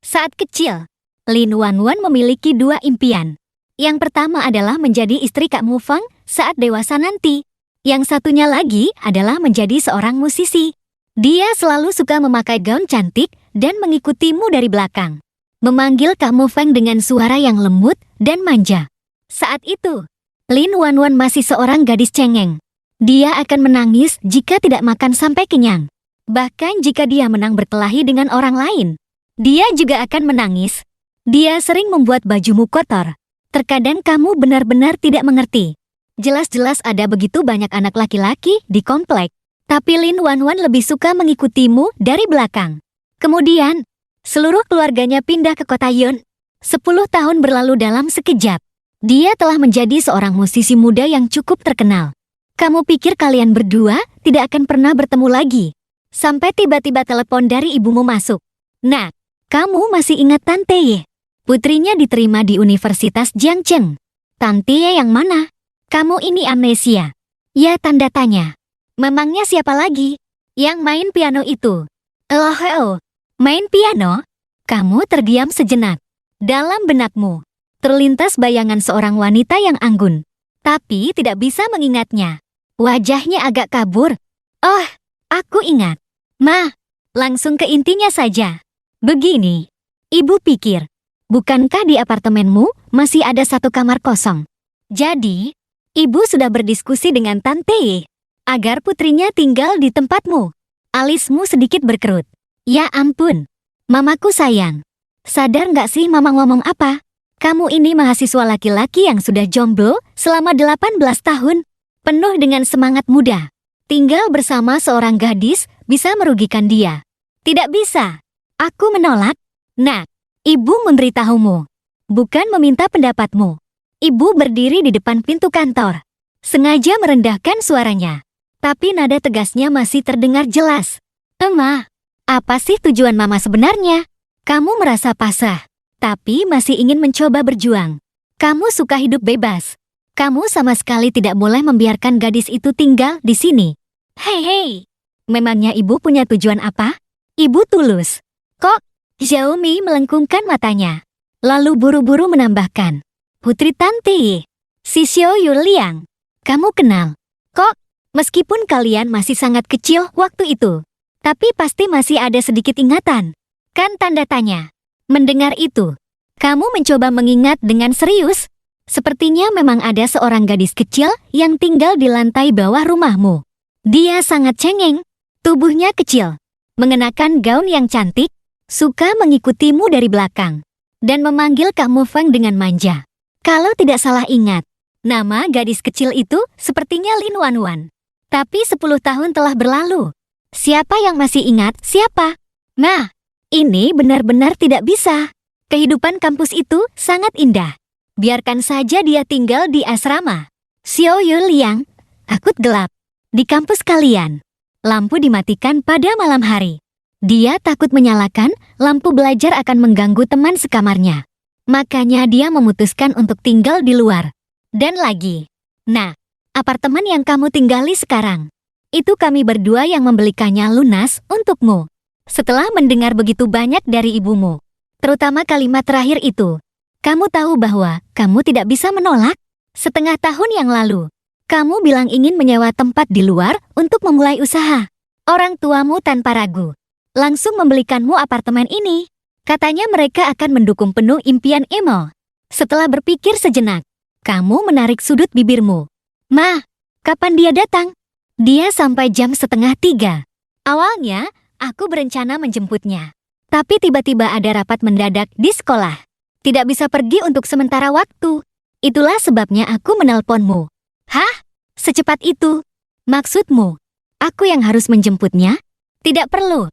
Saat kecil, Lin Wanwan memiliki dua impian. Yang pertama adalah menjadi istri Kak Mufang saat dewasa nanti. Yang satunya lagi adalah menjadi seorang musisi. Dia selalu suka memakai gaun cantik dan mengikutimu dari belakang. Memanggil Kak Mufang dengan suara yang lembut dan manja. Saat itu, Lin Wanwan masih seorang gadis cengeng. Dia akan menangis jika tidak makan sampai kenyang. Bahkan jika dia menang berkelahi dengan orang lain, dia juga akan menangis. Dia sering membuat bajumu kotor. Terkadang kamu benar-benar tidak mengerti. Jelas-jelas ada begitu banyak anak laki-laki di komplek. Tapi Lin Wanwan lebih suka mengikutimu dari belakang. Kemudian, seluruh keluarganya pindah ke kota Yun. 10 tahun berlalu dalam sekejap. Dia telah menjadi seorang musisi muda yang cukup terkenal. Kamu pikir kalian berdua tidak akan pernah bertemu lagi? Sampai tiba-tiba telepon dari ibumu masuk. Nah, kamu masih ingat Tante Ye? Putrinya diterima di Universitas Jiangcheng. Tante Ye yang mana? Kamu ini amnesia. Ya, tanda tanya. Memangnya siapa lagi? Yang main piano itu. Oh, main piano? Kamu terdiam sejenak. Dalam benakmu terlintas bayangan seorang wanita yang anggun. Tapi tidak bisa mengingatnya. Wajahnya agak kabur. Oh, aku ingat. Ma, langsung ke intinya saja. Begini, ibu pikir, bukankah di apartemenmu masih ada satu kamar kosong? Jadi, ibu sudah berdiskusi dengan Tante Ye agar putrinya tinggal di tempatmu. Alismu sedikit berkerut. Ya ampun, mamaku sayang. Sadar nggak sih mama ngomong apa? Kamu ini mahasiswa laki-laki yang sudah jomblo selama 18 tahun. Penuh dengan semangat muda. Tinggal bersama seorang gadis bisa merugikan dia. Tidak bisa. Aku menolak. Nah, ibu memberitahumu. Bukan meminta pendapatmu. Ibu berdiri di depan pintu kantor. Sengaja merendahkan suaranya. Tapi nada tegasnya masih terdengar jelas. Emma, apa sih tujuan mama sebenarnya? Kamu merasa pasrah, tapi masih ingin mencoba berjuang. Kamu suka hidup bebas. Kamu sama sekali tidak boleh membiarkan gadis itu tinggal di sini. Hei, memangnya ibu punya tujuan apa? Ibu tulus. Kok? Xiaomi melengkungkan matanya. Lalu buru-buru menambahkan. Putri Tante Ye, si Xiao Yuliang. Kamu kenal? Kok? Meskipun kalian masih sangat kecil waktu itu, tapi pasti masih ada sedikit ingatan. Kan tanda tanya. Mendengar itu, kamu mencoba mengingat dengan serius. Sepertinya memang ada seorang gadis kecil yang tinggal di lantai bawah rumahmu. Dia sangat cengeng, tubuhnya kecil, mengenakan gaun yang cantik, suka mengikutimu dari belakang, dan memanggil Kak Mufang dengan manja. Kalau tidak salah ingat, nama gadis kecil itu sepertinya Lin Wanwan. Tapi 10 tahun telah berlalu. Siapa yang masih ingat siapa? Nah, ini benar-benar tidak bisa. Kehidupan kampus itu sangat indah. Biarkan saja dia tinggal di asrama. Xiao Yuliang, akut gelap. Di kampus kalian, lampu dimatikan pada malam hari. Dia takut menyalakan lampu belajar akan mengganggu teman sekamarnya. Makanya dia memutuskan untuk tinggal di luar. Dan lagi, nah, apartemen yang kamu tinggali sekarang, itu kami berdua yang membelikannya lunas untukmu. Setelah mendengar begitu banyak dari ibumu, terutama kalimat terakhir itu, kamu tahu bahwa kamu tidak bisa menolak? Setengah tahun yang lalu, kamu bilang ingin menyewa tempat di luar untuk memulai usaha. Orang tuamu tanpa ragu langsung membelikanmu apartemen ini. Katanya mereka akan mendukung penuh impian Emo. Setelah berpikir sejenak, kamu menarik sudut bibirmu. Ma, kapan dia datang? Dia sampai jam 2:30. Awalnya, aku berencana menjemputnya. Tapi tiba-tiba ada rapat mendadak di sekolah. Tidak bisa pergi untuk sementara waktu. Itulah sebabnya aku menelponmu. Hah? Secepat itu? Maksudmu, aku yang harus menjemputnya? Tidak perlu.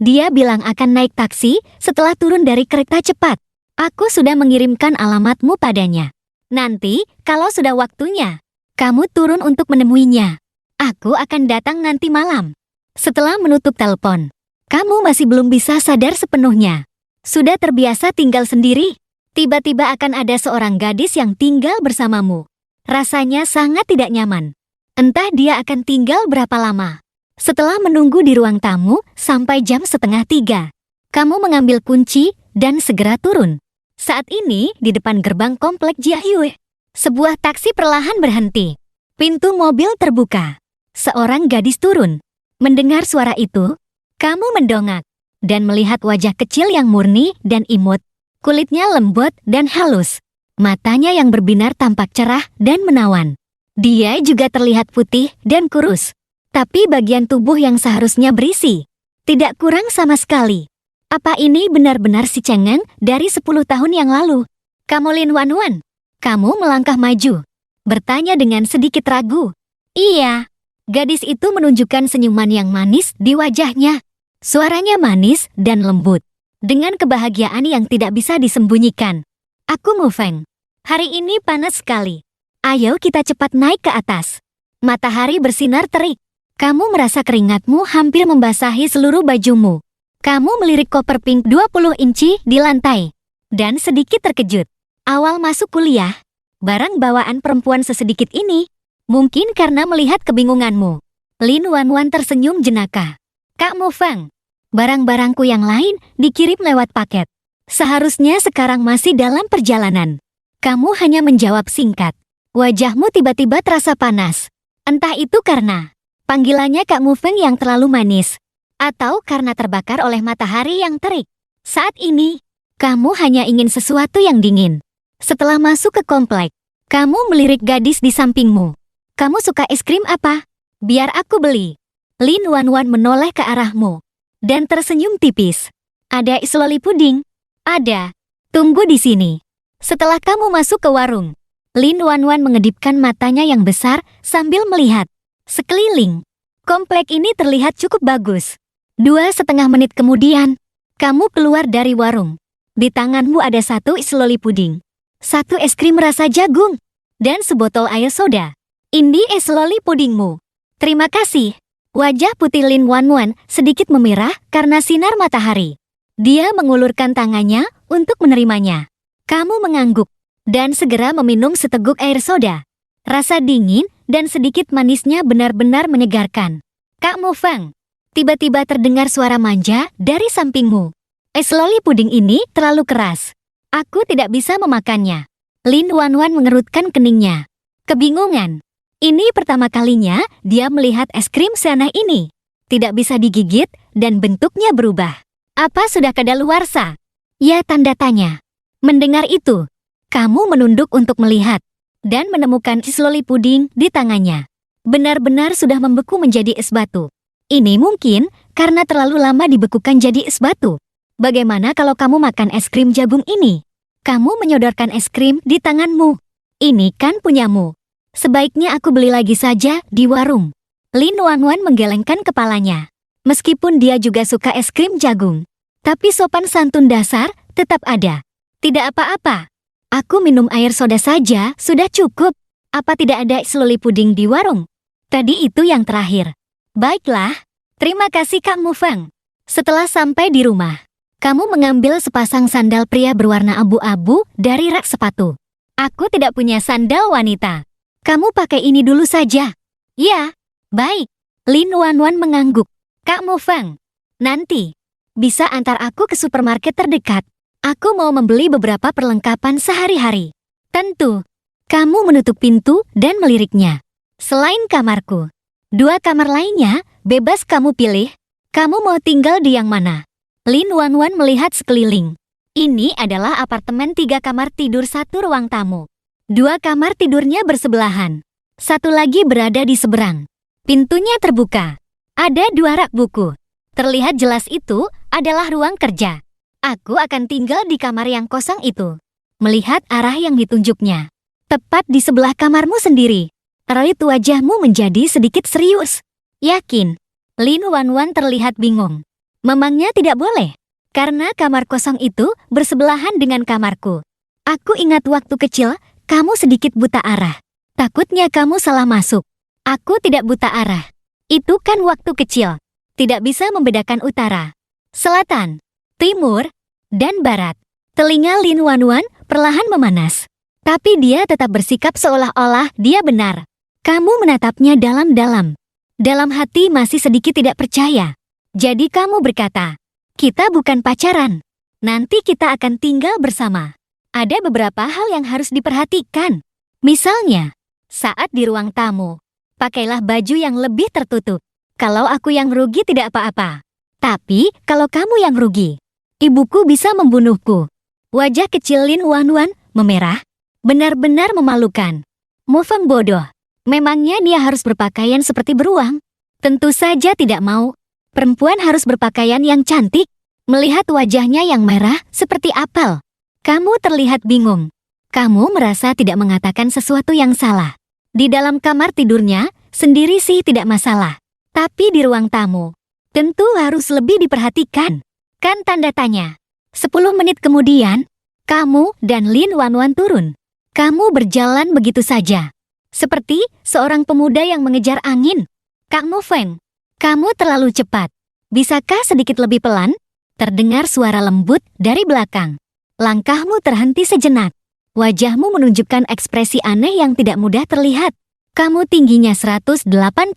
Dia bilang akan naik taksi setelah turun dari kereta cepat. Aku sudah mengirimkan alamatmu padanya. Nanti, kalau sudah waktunya, kamu turun untuk menemuinya. Aku akan datang nanti malam. Setelah menutup telepon, kamu masih belum bisa sadar sepenuhnya. Sudah terbiasa tinggal sendiri. Tiba-tiba akan ada seorang gadis yang tinggal bersamamu. Rasanya sangat tidak nyaman. Entah dia akan tinggal berapa lama. Setelah menunggu di ruang tamu sampai jam 2:30, kamu mengambil kunci dan segera turun. Saat ini, di depan gerbang komplek Jiahyue, sebuah taksi perlahan berhenti. Pintu mobil terbuka. Seorang gadis turun. Mendengar suara itu, kamu mendongak dan melihat wajah kecil yang murni dan imut. Kulitnya lembut dan halus. Matanya yang berbinar tampak cerah dan menawan. Dia juga terlihat putih dan kurus. Tapi bagian tubuh yang seharusnya berisi tidak kurang sama sekali. Apa ini benar-benar si Cheng Eng dari 10 tahun yang lalu? Kamu Lin Wanwan? Kamu melangkah maju, bertanya dengan sedikit ragu. Iya. Gadis itu menunjukkan senyuman yang manis di wajahnya. Suaranya manis dan lembut, dengan kebahagiaan yang tidak bisa disembunyikan. Aku Mu Feng. Hari ini panas sekali. Ayo kita cepat naik ke atas. Matahari bersinar terik. Kamu merasa keringatmu hampir membasahi seluruh bajumu. Kamu melirik koper pink 20 inci di lantai. Dan sedikit terkejut. Awal masuk kuliah, barang bawaan perempuan sesedikit ini. Mungkin karena melihat kebingunganmu. Lin Wanwan tersenyum jenaka. Kak Mu Feng, barang-barangku yang lain dikirim lewat paket. Seharusnya sekarang masih dalam perjalanan. Kamu hanya menjawab singkat. Wajahmu tiba-tiba terasa panas. Entah itu karena panggilannya Kak Mu Feng yang terlalu manis, atau karena terbakar oleh matahari yang terik. Saat ini, kamu hanya ingin sesuatu yang dingin. Setelah masuk ke komplek, kamu melirik gadis di sampingmu. Kamu suka es krim apa? Biar aku beli. Lin Wanwan menoleh ke arahmu dan tersenyum tipis. Ada es loli puding? Ada. Tunggu di sini. Setelah kamu masuk ke warung, Lin Wanwan mengedipkan matanya yang besar sambil melihat sekeliling. Komplek ini terlihat cukup bagus. 2,5 menit kemudian, kamu keluar dari warung. Di tanganmu ada 1 es loli puding, 1 es krim rasa jagung, dan sebotol air soda. Ini es loli pudingmu. Terima kasih. Wajah putih Lin Wanwan sedikit memerah karena sinar matahari. Dia mengulurkan tangannya untuk menerimanya. Kamu mengangguk dan segera meminum seteguk air soda. Rasa dingin dan sedikit manisnya benar-benar menyegarkan. Kak Mu Feng, tiba-tiba terdengar suara manja dari sampingmu. Es loli puding ini terlalu keras. Aku tidak bisa memakannya. Lin Wanwan mengerutkan keningnya. Kebingungan. Ini pertama kalinya dia melihat es krim seaneh ini. Tidak bisa digigit dan bentuknya berubah. Apa sudah kadaluarsa? Ya, tanda tanya. Mendengar itu, kamu menunduk untuk melihat dan menemukan es loli puding di tangannya. Benar-benar sudah membeku menjadi es batu. Ini mungkin karena terlalu lama dibekukan jadi es batu. Bagaimana kalau kamu makan es krim jagung ini? Kamu menyodorkan es krim di tanganmu. Ini kan punyamu. Sebaiknya aku beli lagi saja di warung. Lin Wanwan menggelengkan kepalanya. Meskipun dia juga suka es krim jagung, tapi sopan santun dasar tetap ada. Tidak apa-apa. Aku minum air soda saja sudah cukup. Apa tidak ada es loli puding di warung? Tadi itu yang terakhir. Baiklah. Terima kasih Kak Mu Feng. Setelah sampai di rumah, kamu mengambil sepasang sandal pria berwarna abu-abu dari rak sepatu. Aku tidak punya sandal wanita. Kamu pakai ini dulu saja. Ya, baik. Lin Wanwan mengangguk. Kak Mu Feng, nanti bisa antar aku ke supermarket terdekat. Aku mau membeli beberapa perlengkapan sehari-hari. Tentu. Kamu menutup pintu dan meliriknya. Selain kamarku, 2 kamar lainnya bebas kamu pilih. Kamu mau tinggal di yang mana? Lin Wanwan melihat sekeliling. Ini adalah apartemen 3 kamar tidur 1 ruang tamu. 2 kamar tidurnya bersebelahan. 1 lagi berada di seberang. Pintunya terbuka. Ada 2 rak buku. Terlihat jelas itu adalah ruang kerja. Aku akan tinggal di kamar yang kosong itu. Melihat arah yang ditunjuknya. Tepat di sebelah kamarmu sendiri. Raut wajahmu menjadi sedikit serius. Yakin? Lin Wanwan terlihat bingung. Memangnya tidak boleh? Karena kamar kosong itu bersebelahan dengan kamarku. Aku ingat waktu kecil, kamu sedikit buta arah. Takutnya kamu salah masuk. Aku tidak buta arah. Itu kan waktu kecil. Tidak bisa membedakan utara, selatan, timur, dan barat. Telinga Lin Wanwan perlahan memanas. Tapi dia tetap bersikap seolah-olah dia benar. Kamu menatapnya dalam-dalam. Dalam hati masih sedikit tidak percaya. Jadi kamu berkata, kita bukan pacaran. Nanti kita akan tinggal bersama. Ada beberapa hal yang harus diperhatikan. Misalnya, saat di ruang tamu, pakailah baju yang lebih tertutup. Kalau aku yang rugi tidak apa-apa. Tapi, kalau kamu yang rugi, ibuku bisa membunuhku. Wajah kecil Lin Wanwan memerah. Benar-benar memalukan. Mu Feng bodoh. Memangnya dia harus berpakaian seperti beruang? Tentu saja tidak mau. Perempuan harus berpakaian yang cantik. Melihat wajahnya yang merah seperti apel. Kamu terlihat bingung. Kamu merasa tidak mengatakan sesuatu yang salah. Di dalam kamar tidurnya, sendiri sih tidak masalah. Tapi di ruang tamu, tentu harus lebih diperhatikan. Kan tanda tanya. 10 menit kemudian, kamu dan Lin Wanwan turun. Kamu berjalan begitu saja. Seperti seorang pemuda yang mengejar angin. Kak Mu Feng, kamu terlalu cepat. Bisakah sedikit lebih pelan? Terdengar suara lembut dari belakang. Langkahmu terhenti sejenak. Wajahmu menunjukkan ekspresi aneh yang tidak mudah terlihat. Kamu tingginya 180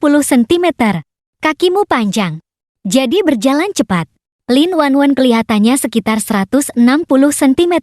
cm. Kakimu panjang. Jadi berjalan cepat. Lin Wanwan kelihatannya sekitar 160 cm.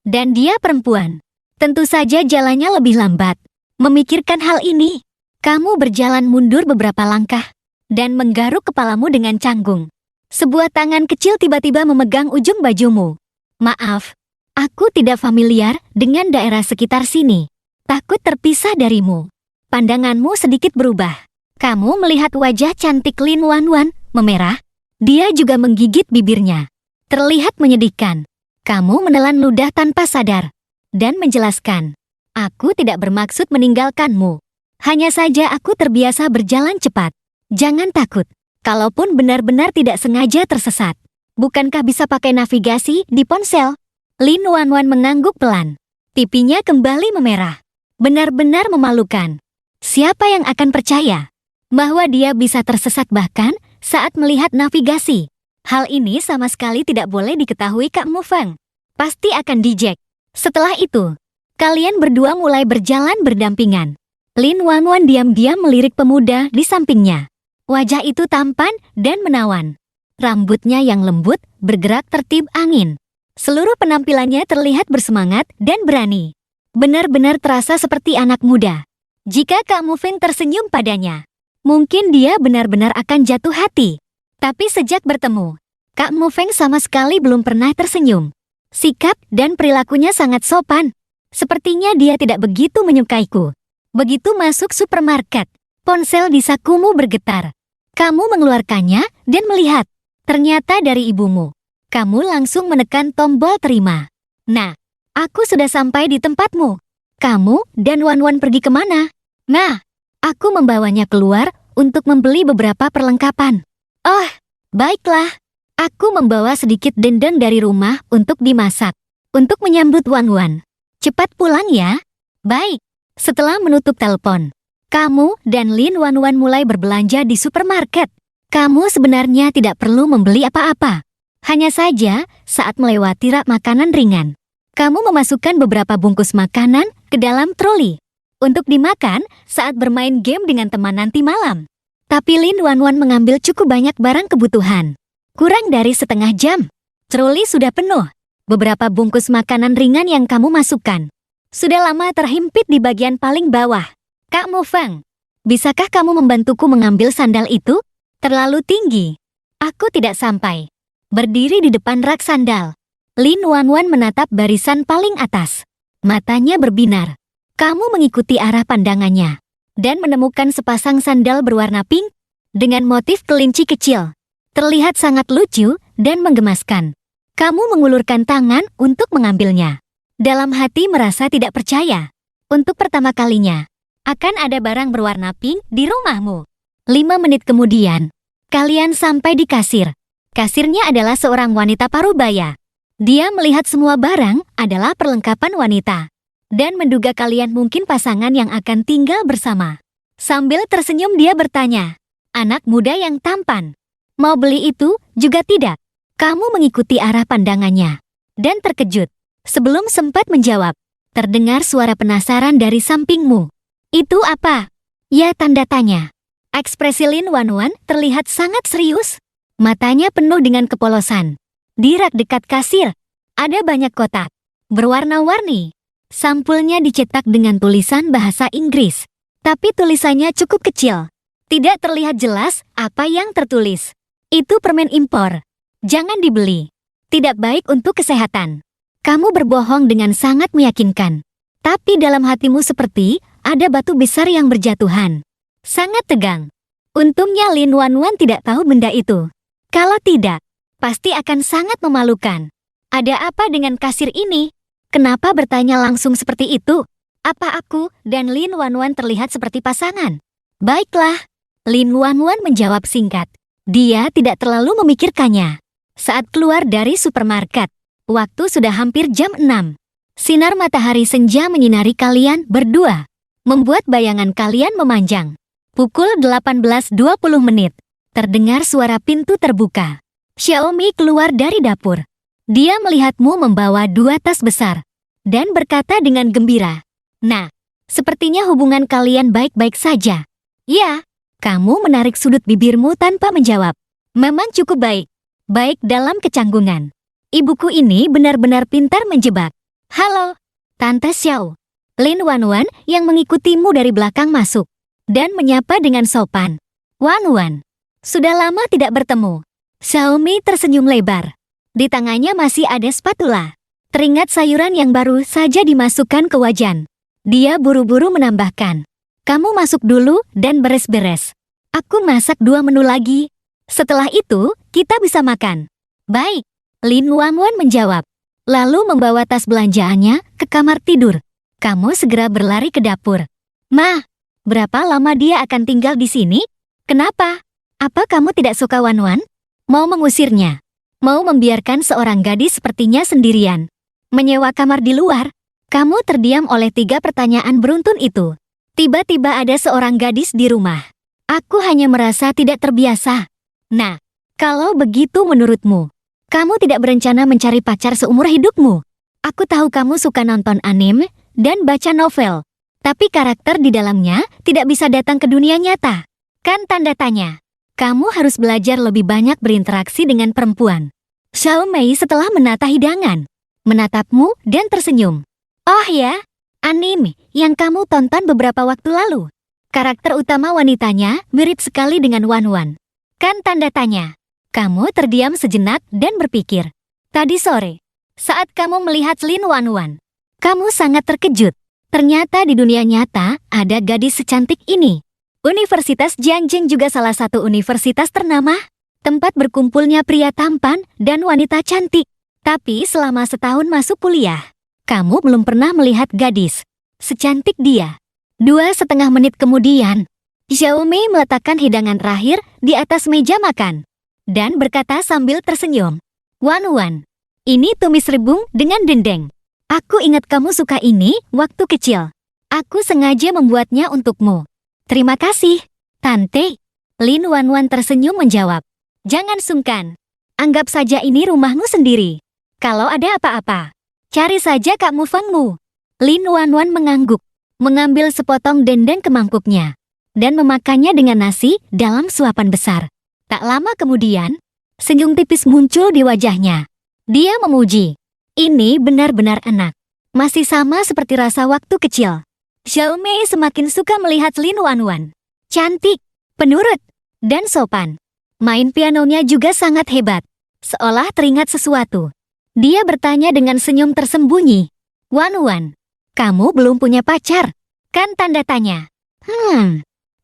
Dan dia perempuan. Tentu saja jalannya lebih lambat. Memikirkan hal ini, kamu berjalan mundur beberapa langkah dan menggaruk kepalamu dengan canggung. Sebuah tangan kecil tiba-tiba memegang ujung bajumu. Maaf, aku tidak familiar dengan daerah sekitar sini. Takut terpisah darimu. Pandanganmu sedikit berubah. Kamu melihat wajah cantik Lin Wanwan memerah. Dia juga menggigit bibirnya. Terlihat menyedihkan. Kamu menelan ludah tanpa sadar. Dan menjelaskan, aku tidak bermaksud meninggalkanmu. Hanya saja aku terbiasa berjalan cepat. Jangan takut. Kalaupun benar-benar tidak sengaja tersesat, bukankah bisa pakai navigasi di ponsel? Lin Wanwan mengangguk pelan. Pipinya kembali memerah. Benar-benar memalukan. Siapa yang akan percaya bahwa dia bisa tersesat bahkan saat melihat navigasi? Hal ini sama sekali tidak boleh diketahui Kak Mu Feng. Pasti akan dijek. Setelah itu, kalian berdua mulai berjalan berdampingan. Lin Wanwan diam-diam melirik pemuda di sampingnya. Wajah itu tampan dan menawan. Rambutnya yang lembut bergerak tertib angin. Seluruh penampilannya terlihat bersemangat dan berani. Benar-benar terasa seperti anak muda. Jika Kak Mu Feng tersenyum padanya, mungkin dia benar-benar akan jatuh hati. Tapi sejak bertemu, Kak Mu Feng sama sekali belum pernah tersenyum. Sikap dan perilakunya sangat sopan. Sepertinya dia tidak begitu menyukaiku. Begitu masuk supermarket, ponsel di sakumu bergetar. Kamu mengeluarkannya dan melihat. Ternyata dari ibumu. Kamu langsung menekan tombol terima. Nah, aku sudah sampai di tempatmu. Kamu dan Wanwan pergi kemana? Nah, aku membawanya keluar untuk membeli beberapa perlengkapan. Oh, baiklah. Aku membawa sedikit dendeng dari rumah untuk dimasak. Untuk menyambut Wanwan. Cepat pulang ya. Baik. Setelah menutup telepon, kamu dan Lin Wanwan mulai berbelanja di supermarket. Kamu sebenarnya tidak perlu membeli apa-apa. Hanya saja, saat melewati rak makanan ringan, kamu memasukkan beberapa bungkus makanan ke dalam troli. Untuk dimakan saat bermain game dengan teman nanti malam. Tapi Lin Wanwan mengambil cukup banyak barang kebutuhan. Kurang dari setengah jam. Troli sudah penuh. Beberapa bungkus makanan ringan yang kamu masukkan sudah lama terhimpit di bagian paling bawah. Kak Mu Feng, bisakah kamu membantuku mengambil sandal itu? Terlalu tinggi. Aku tidak sampai. Berdiri di depan rak sandal. Lin Wanwan menatap barisan paling atas. Matanya berbinar. Kamu mengikuti arah pandangannya. Dan menemukan sepasang sandal berwarna pink dengan motif kelinci kecil. Terlihat sangat lucu dan menggemaskan. Kamu mengulurkan tangan untuk mengambilnya. Dalam hati merasa tidak percaya. Untuk pertama kalinya, akan ada barang berwarna pink di rumahmu. 5 menit kemudian, kalian sampai di kasir. Kasirnya adalah seorang wanita parubaya. Dia melihat semua barang adalah perlengkapan wanita. Dan menduga kalian mungkin pasangan yang akan tinggal bersama. Sambil tersenyum dia bertanya, anak muda yang tampan. Mau beli itu juga tidak? Kamu mengikuti arah pandangannya. Dan terkejut. Sebelum sempat menjawab, terdengar suara penasaran dari sampingmu. Itu apa? Ya, tanda tanya. Ekspresi Lin Wanwan terlihat sangat serius. Matanya penuh dengan kepolosan. Di rak dekat kasir, ada banyak kotak, berwarna-warni. Sampulnya dicetak dengan tulisan bahasa Inggris. Tapi tulisannya cukup kecil. Tidak terlihat jelas apa yang tertulis. Itu permen impor. Jangan dibeli. Tidak baik untuk kesehatan. Kamu berbohong dengan sangat meyakinkan. Tapi dalam hatimu seperti ada batu besar yang berjatuhan. Sangat tegang. Untungnya Lin Wanwan tidak tahu benda itu. Kalau tidak, pasti akan sangat memalukan. Ada apa dengan kasir ini? Kenapa bertanya langsung seperti itu? Apa aku dan Lin Wanwan terlihat seperti pasangan? Baiklah, Lin Wanwan menjawab singkat. Dia tidak terlalu memikirkannya. Saat keluar dari supermarket, waktu sudah hampir jam 6. Sinar matahari senja menyinari kalian berdua, membuat bayangan kalian memanjang. Pukul 18.20 menit, terdengar suara pintu terbuka. Xiaomi keluar dari dapur. Dia melihatmu membawa 2 tas besar dan berkata dengan gembira, "Nah, sepertinya hubungan kalian baik-baik saja." "Ya." Kamu menarik sudut bibirmu tanpa menjawab. "Memang cukup baik. Baik dalam kecanggungan. Ibuku ini benar-benar pintar menjebak." "Halo, Tante Xiao." Lin Wanwan yang mengikutimu dari belakang masuk dan menyapa dengan sopan. "Wanwan, sudah lama tidak bertemu." Xiaomi tersenyum lebar. Di tangannya masih ada spatula. Teringat sayuran yang baru saja dimasukkan ke wajan. Dia buru-buru menambahkan, "Kamu masuk dulu dan beres-beres. Aku masak 2 menu lagi. Setelah itu, kita bisa makan." "Baik," Lin Wanwan menjawab. Lalu membawa tas belanjaannya ke kamar tidur. Kamu segera berlari ke dapur. "Ma, berapa lama dia akan tinggal di sini? Kenapa? Apa kamu tidak suka Wanwan? Mau mengusirnya? Mau membiarkan seorang gadis sepertinya sendirian menyewa kamar di luar?" Kamu terdiam oleh 3 pertanyaan beruntun itu. Tiba-tiba ada seorang gadis di rumah. Aku hanya merasa tidak terbiasa. Nah, kalau begitu menurutmu, kamu tidak berencana mencari pacar seumur hidupmu. Aku tahu kamu suka nonton anime dan baca novel, tapi karakter di dalamnya tidak bisa datang ke dunia nyata. Kan tanda tanya. Kamu harus belajar lebih banyak berinteraksi dengan perempuan. Xiao Mei setelah menata hidangan, menatapmu dan tersenyum. "Oh ya, anime yang kamu tonton beberapa waktu lalu. Karakter utama wanitanya mirip sekali dengan Wanwan. Kan tanda tanya." Kamu terdiam sejenak dan berpikir. Tadi sore, saat kamu melihat Lin Wanwan, kamu sangat terkejut. Ternyata di dunia nyata ada gadis secantik ini. Universitas Jianjing juga salah satu universitas ternama, tempat berkumpulnya pria tampan dan wanita cantik. Tapi selama setahun masuk kuliah, kamu belum pernah melihat gadis secantik dia. 2,5 menit kemudian, Xiaomi meletakkan hidangan terakhir di atas meja makan dan berkata sambil tersenyum, "Wanwan, ini tumis rebung dengan dendeng. Aku ingat kamu suka ini waktu kecil. Aku sengaja membuatnya untukmu." "Terima kasih, Tante." Lin Wanwan tersenyum menjawab. "Jangan sungkan. Anggap saja ini rumahmu sendiri. Kalau ada apa-apa, cari saja Kak Mufangmu." Lin Wanwan mengangguk, mengambil sepotong dendeng ke mangkuknya, dan memakannya dengan nasi dalam suapan besar. Tak lama kemudian, senyum tipis muncul di wajahnya. Dia memuji. "Ini benar-benar enak. Masih sama seperti rasa waktu kecil." Xiaomi semakin suka melihat Lin Wanwan. Cantik, penurut, dan sopan. Main pianonya juga sangat hebat. Seolah teringat sesuatu. Dia bertanya dengan senyum tersembunyi. "Wanwan, kamu belum punya pacar? Kan tanda tanya."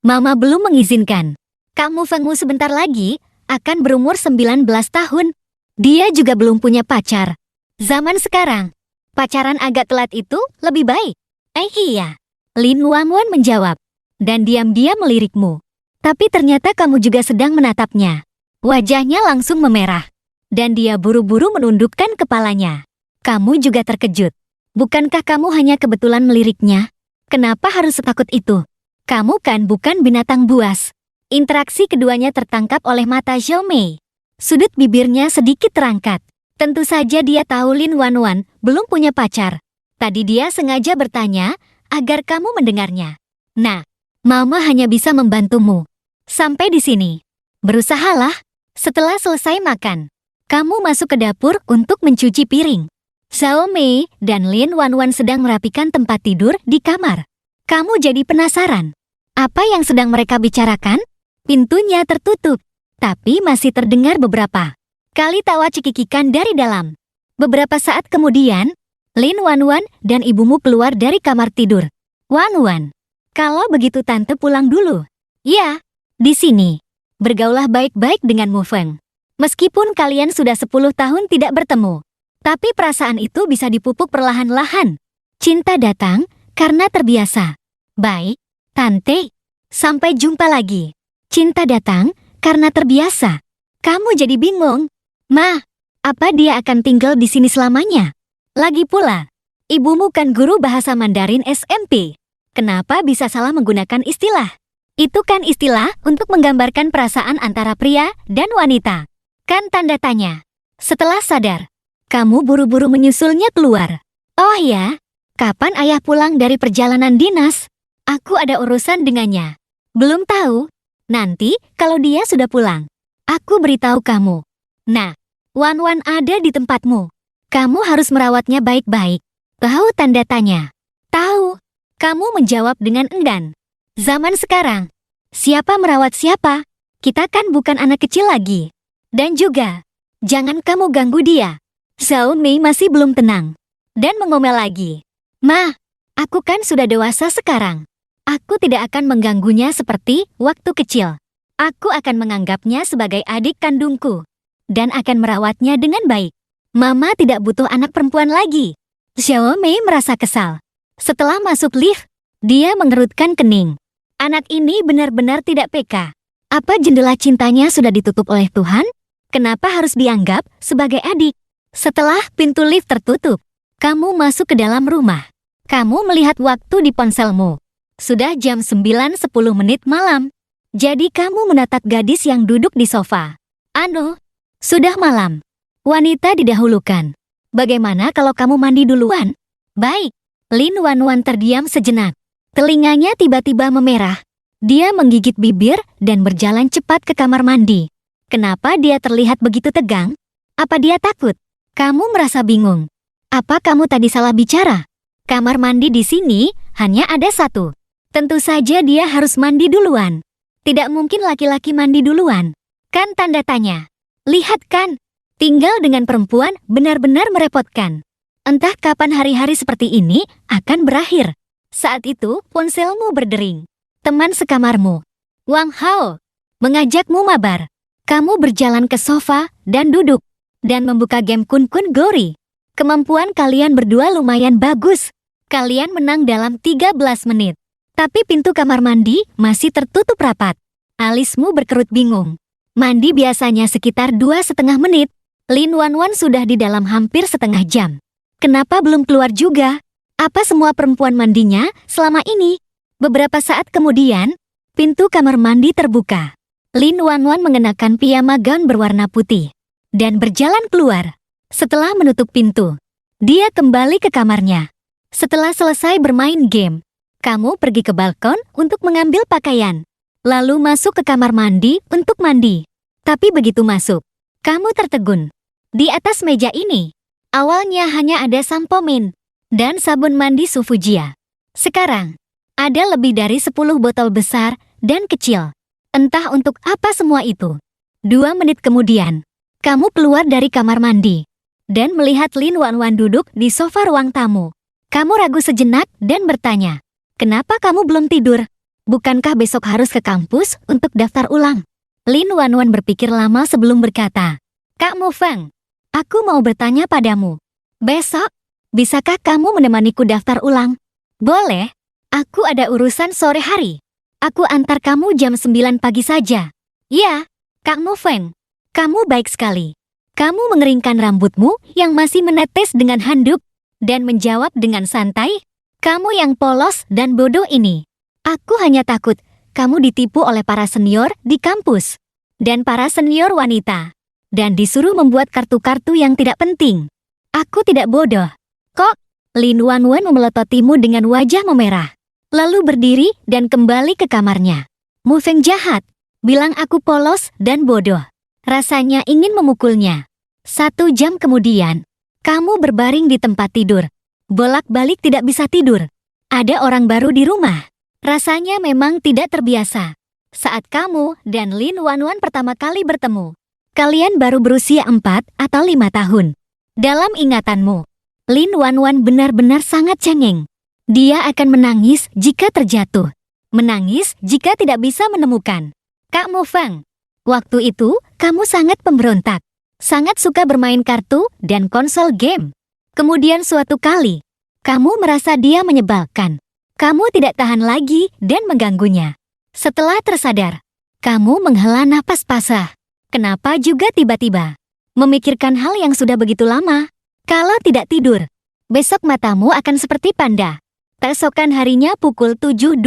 Mama belum mengizinkan. Kamu Fengmu sebentar lagi akan berumur 19 tahun. Dia juga belum punya pacar. Zaman sekarang, pacaran agak telat itu lebih baik." Iya." Lin Wanwan menjawab, dan diam-diam melirikmu. Tapi ternyata kamu juga sedang menatapnya. Wajahnya langsung memerah, dan dia buru-buru menundukkan kepalanya. Kamu juga terkejut. Bukankah kamu hanya kebetulan meliriknya? Kenapa harus setakut itu? Kamu kan bukan binatang buas. Interaksi keduanya tertangkap oleh mata Xiaomi. Sudut bibirnya sedikit terangkat. Tentu saja dia tahu Lin Wanwan belum punya pacar. Tadi dia sengaja bertanya agar kamu mendengarnya. Nah, Mama hanya bisa membantumu. Sampai di sini. Berusahalah. Setelah selesai makan, Kamu masuk ke dapur untuk mencuci piring. Xiao Mei dan Lin Wanwan sedang merapikan tempat tidur di kamar. Kamu jadi penasaran. Apa yang sedang mereka bicarakan? Pintunya tertutup, tapi masih terdengar beberapa kali tawa cekikikan dari dalam. Beberapa saat kemudian, Lin Wanwan dan ibumu keluar dari kamar tidur. Wanwan, kalau begitu tante pulang dulu. Ya, di sini. Bergaulah baik-baik dengan Mu Feng. Meskipun kalian sudah 10 tahun tidak bertemu, tapi perasaan itu bisa dipupuk perlahan-lahan. Cinta datang karena terbiasa. Baik, tante. Sampai jumpa lagi. Cinta datang karena terbiasa. Kamu jadi bingung. Ma, apa dia akan tinggal di sini selamanya? Lagi pula, ibumu kan guru bahasa Mandarin SMP. Kenapa bisa salah menggunakan istilah? Itu kan istilah untuk menggambarkan perasaan antara pria dan wanita. Kan tanda tanya. Setelah sadar, kamu buru-buru menyusulnya keluar. Oh ya, kapan ayah pulang dari perjalanan dinas? Aku ada urusan dengannya. Belum tahu. Nanti kalau dia sudah pulang, aku beritahu kamu. Nah, Wanwan ada di tempatmu. Kamu harus merawatnya baik-baik. Tahu tanda tanya? Tahu. Kamu menjawab dengan enggan. Zaman sekarang, siapa merawat siapa? Kita kan bukan anak kecil lagi. Dan juga, jangan kamu ganggu dia. Xiao Mei masih belum tenang dan mengomel lagi. Ma, aku kan sudah dewasa sekarang. Aku tidak akan mengganggunya seperti waktu kecil. Aku akan menganggapnya sebagai adik kandungku dan akan merawatnya dengan baik. Mama tidak butuh anak perempuan lagi. Xiao Mei merasa kesal. Setelah masuk lift, dia mengerutkan kening. Anak ini benar-benar tidak peka. Apa jendela cintanya sudah ditutup oleh Tuhan? Kenapa harus dianggap sebagai adik? Setelah pintu lift tertutup, kamu masuk ke dalam rumah. Kamu melihat waktu di ponselmu. Sudah jam 9.10 menit malam. Jadi kamu menatap gadis yang duduk di sofa. Anu, sudah malam. Wanita didahulukan. Bagaimana kalau kamu mandi duluan? Baik. Lin Wanwan terdiam sejenak. Telinganya tiba-tiba memerah. Dia menggigit bibir dan berjalan cepat ke kamar mandi. Kenapa dia terlihat begitu tegang? Apa dia takut? Kamu merasa bingung. Apa kamu tadi salah bicara? Kamar mandi di sini hanya ada satu. Tentu saja dia harus mandi duluan. Tidak mungkin laki-laki mandi duluan. Kan tanda tanya. Lihat kan, tinggal dengan perempuan benar-benar merepotkan. Entah kapan hari-hari seperti ini akan berakhir. Saat itu ponselmu berdering. Teman sekamarmu, Wang Hao, mengajakmu mabar. Kamu berjalan ke sofa dan duduk, dan membuka game Kun-Kun Gori. Kemampuan kalian berdua lumayan bagus. Kalian menang dalam 13 menit. Tapi pintu kamar mandi masih tertutup rapat. Alismu berkerut bingung. Mandi biasanya sekitar 2,5 menit. Lin Wanwan sudah di dalam hampir setengah jam. Kenapa belum keluar juga? Apa semua perempuan mandinya selama ini? Beberapa saat kemudian, pintu kamar mandi terbuka. Lin Wanwan mengenakan piyama gaun berwarna putih dan berjalan keluar. Setelah menutup pintu, dia kembali ke kamarnya. Setelah selesai bermain game, kamu pergi ke balkon untuk mengambil pakaian, lalu masuk ke kamar mandi untuk mandi. Tapi begitu masuk, kamu tertegun. Di atas meja ini, awalnya hanya ada sampo min dan sabun mandi Sufujia. Sekarang, ada lebih dari 10 botol besar dan kecil. Entah untuk apa semua itu. 2 menit kemudian, kamu keluar dari kamar mandi dan melihat Lin Wanwan duduk di sofa ruang tamu. Kamu ragu sejenak dan bertanya, kenapa kamu belum tidur? Bukankah besok harus ke kampus untuk daftar ulang? Lin Wanwan berpikir lama sebelum berkata, Kak Mu Feng, aku mau bertanya padamu. Besok, bisakah kamu menemaniku daftar ulang? Boleh, aku ada urusan sore hari. Aku antar kamu jam 9 pagi saja. Ya, Kak Mu Feng, kamu baik sekali. Kamu mengeringkan rambutmu yang masih menetes dengan handuk dan menjawab dengan santai, kamu yang polos dan bodoh ini. Aku hanya takut kamu ditipu oleh para senior di kampus dan para senior wanita dan disuruh membuat kartu-kartu yang tidak penting. Aku tidak bodoh. Kok? Lin Wanwan memelototimu dengan wajah memerah. Lalu berdiri dan kembali ke kamarnya. Mu Feng jahat, bilang aku polos dan bodoh. Rasanya ingin memukulnya. 1 jam kemudian, kamu berbaring di tempat tidur. Bolak-balik tidak bisa tidur. Ada orang baru di rumah. Rasanya memang tidak terbiasa. Saat kamu dan Lin Wanwan pertama kali bertemu, kalian baru berusia 4 atau 5 tahun. Dalam ingatanmu, Lin Wanwan benar-benar sangat cengeng. Dia akan menangis jika terjatuh. Menangis jika tidak bisa menemukan Kak Mufang. Waktu itu, kamu sangat pemberontak. Sangat suka bermain kartu dan konsol game. Kemudian suatu kali, kamu merasa dia menyebalkan. Kamu tidak tahan lagi dan mengganggunya. Setelah tersadar, kamu menghela napas pasrah. Kenapa juga tiba-tiba memikirkan hal yang sudah begitu lama? Kalau tidak tidur, besok matamu akan seperti panda. Keesokan harinya pukul 7.20.